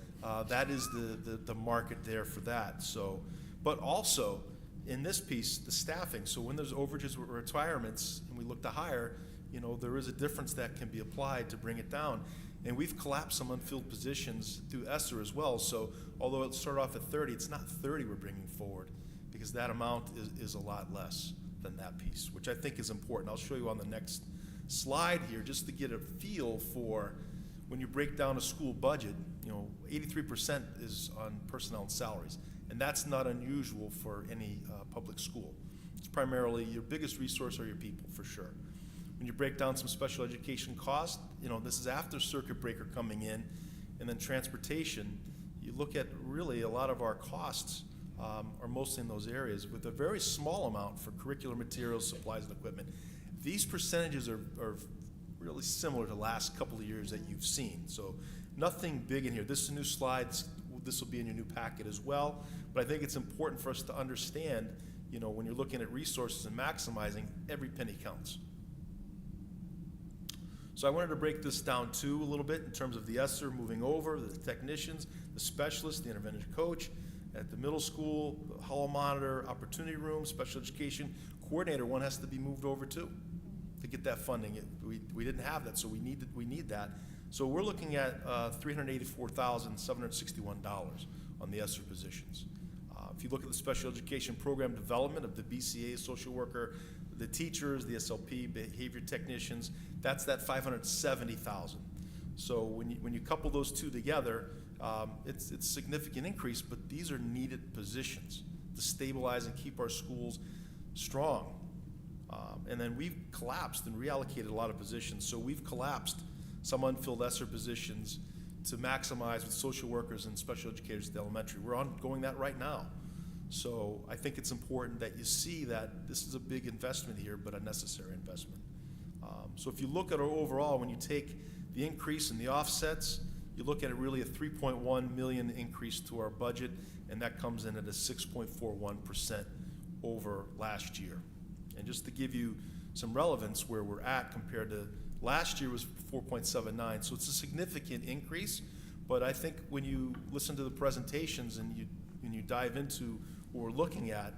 that is the market there for that. So, but also in this piece, the staffing. So when there's overages or retirements and we look to hire, you know, there is a difference that can be applied to bring it down. And we've collapsed some unfilled positions through ESSER as well. So although it started off at 30, it's not 30 we're bringing forward, because that amount is a lot less than that piece, which I think is important. I'll show you on the next slide here just to get a feel for when you break down a school budget. You know, 83% is on personnel and salaries, and that's not unusual for any public school. It's primarily your biggest resource are your people, for sure. When you break down some special education costs, you know, this is after circuit breaker coming in, and then transportation. You look at really a lot of our costs are mostly in those areas, with a very small amount for curricular materials, supplies, and equipment. These percentages are really similar to the last couple of years that you've seen. So nothing big in here. This is a new slide. This will be in your new packet as well. But I think it's important for us to understand, you know, when you're looking at resources and maximizing, every penny counts. So I wanted to break this down too a little bit in terms of the ESSER moving over, the technicians, the specialists, the intervention coach at the middle school, the hall monitor, opportunity room, special education coordinator. One has to be moved over too to get that funding. We didn't have that, so we need that. So we're looking at $384,761 on the ESSER positions. If you look at the special education program development of the BCA, social worker, the teachers, the SLP, behavior technicians, that's that $570,000. So when you couple those two together, it's a significant increase, but these are needed positions to stabilize and keep our schools strong. And then we've collapsed and reallocated a lot of positions. So we've collapsed some unfilled ESSER positions to maximize with social workers and special educators at the elementary. We're ongoing that right now. So I think it's important that you see that this is a big investment here, but a necessary investment. So if you look at our overall, when you take the increase in the offsets, you look at it really a 3.1 million increase to our budget, and that comes in at a 6.41% over last year. And just to give you some relevance where we're at compared to last year was 4.79, so it's a significant increase. But I think when you listen to the presentations and you dive into what we're looking at,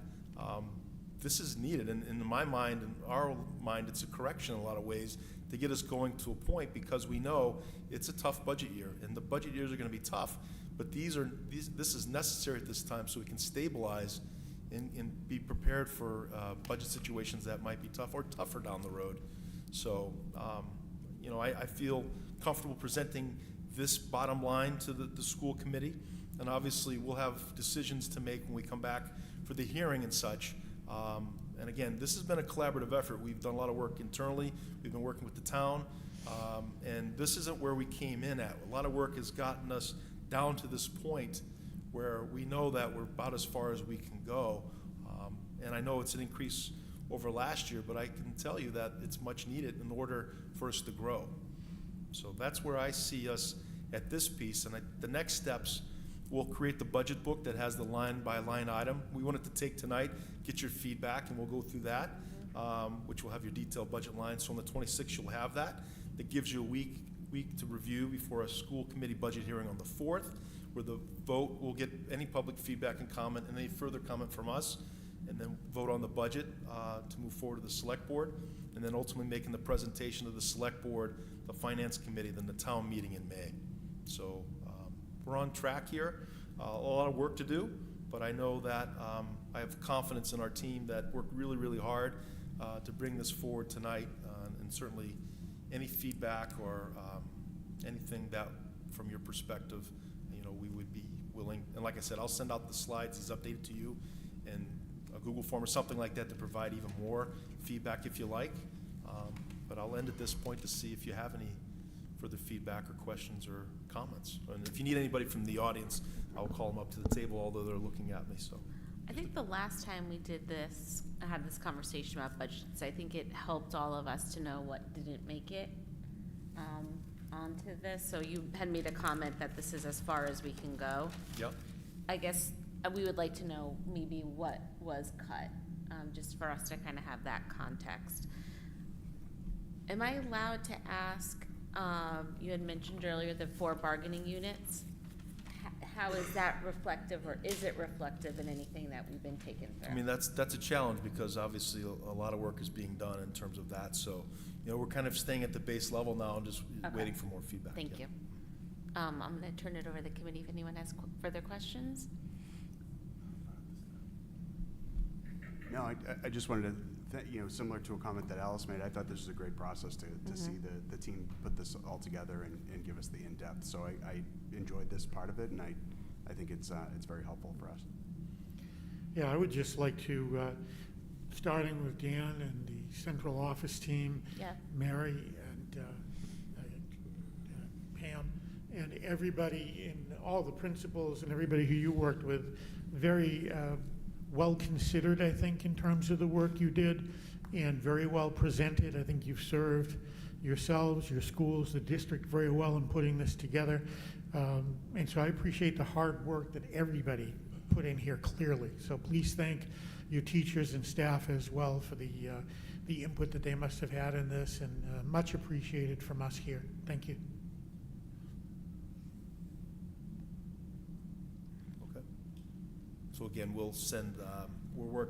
this is needed. And in my mind, in our mind, it's a correction in a lot of ways to get us going to a point, because we know it's a tough budget year, and the budget years are going to be tough. But this is necessary at this time so we can stabilize and be prepared for budget situations that might be tough or tougher down the road. So, you know, I feel comfortable presenting this bottom line to the school committee, and obviously we'll have decisions to make when we come back for the hearing and such. And again, this has been a collaborative effort. We've done a lot of work internally. We've been working with the town, and this isn't where we came in at. A lot of work has gotten us down to this point where we know that we're about as far as we can go. And I know it's an increase over last year, but I can tell you that it's much needed in order for us to grow. So that's where I see us at this piece. And the next steps, we'll create the budget book that has the line by line item. We wanted to take tonight, get your feedback, and we'll go through that, which will have your detailed budget line. So on the 26th, you'll have that. That gives you a week to review before a school committee budget hearing on the 4th, where the vote will get any public feedback and comment and any further comment from us, and then vote on the budget to move forward to the select board, and then ultimately making the presentation to the select board, the finance committee, then the town meeting in May. So we're on track here. A lot of work to do, but I know that I have confidence in our team that worked really, really hard to bring this forward tonight, and certainly any feedback or anything that from your perspective, you know, we would be willing. And like I said, I'll send out the slides as updated to you in a Google form or something like that to provide even more feedback if you like. But I'll end at this point to see if you have any further feedback or questions or comments. And if you need anybody from the audience, I'll call them up to the table, although they're looking at me. So I think the last time we did this, I had this conversation about budgets, I think it helped all of us to know what didn't make it onto this. So you had made a comment that this is as far as we can go. Yep. I guess we would like to know maybe what was cut. just for us to kind of have that context. Am I allowed to ask, you had mentioned earlier the 4 bargaining units. How is that reflective, or is it reflective in anything that we've been taken through? I mean, that's a challenge because obviously a lot of work is being done in terms of that. So, we're kind of staying at the base level now and just Okay. waiting for more feedback. Thank you. I'm going to turn it over to the committee if anyone has further questions. No, I just wanted to, similar to a comment that Alice made, I thought this was a great process to see the team put this all together and give us the in-depth. So I enjoyed this part of it, and I think it's very helpful for us. Yeah, I would just like to, starting with Dan and the central office team, Yeah. Mary and Pam, and everybody, and all the principals and everybody who you worked with, very well considered, I think, in terms of the work you did, and very well presented. I think you've served yourselves, your schools, the district very well in putting this together. And so I appreciate the hard work that everybody put in here clearly. So please thank your teachers and staff as well for the input that they must have had in this, and much appreciated from us here. Thank you. Okay. So again, we'll send, we'll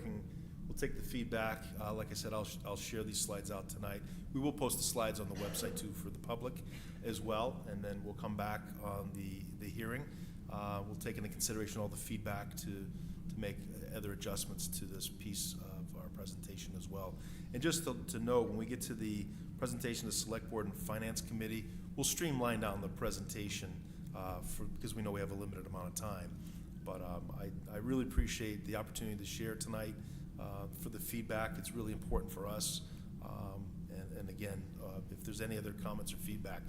take the feedback. Like I said, I'll share these slides out tonight. We will post the slides on the website too for the public as well, and then we'll come back on the hearing. We'll take into consideration all the feedback to make other adjustments to this piece of our presentation as well. And just to note, when we get to the presentation of the Select Board and Finance Committee, we'll streamline down the presentation because we know we have a limited amount of time. But I really appreciate the opportunity to share tonight for the feedback. It's really important for us. And again, if there's any other comments or feedback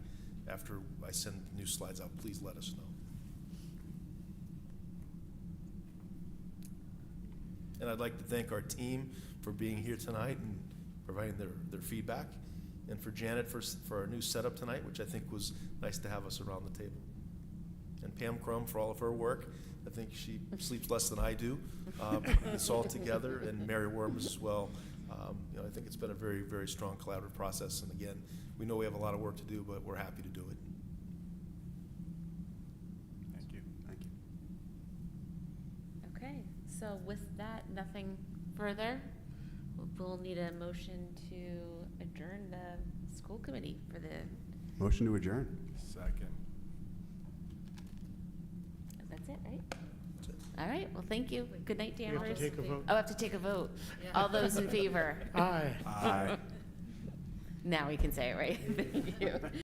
after I send the new slides out, please let us know. And I'd like to thank our team for being here tonight and providing their feedback, and for Janet for our new setup tonight, which I think was nice to have us around the table. And Pam Crum for all of her work. I think she sleeps less than I do. It's all together, and Mary Worms as well. I think it's been a very, very strong collaborative process. And again, we know we have a lot of work to do, but we're happy to do it. Thank you. Thank you. Okay, so with that, nothing further. We'll need a motion to adjourn the school committee for the, Motion to adjourn. Second. that's it, right? That's it. All right, well, thank you. Good night, You have to Danvers. take a vote. Oh, I have to take a vote. All those in favor? Aye. Aye. Now we can say it, right? Thank you.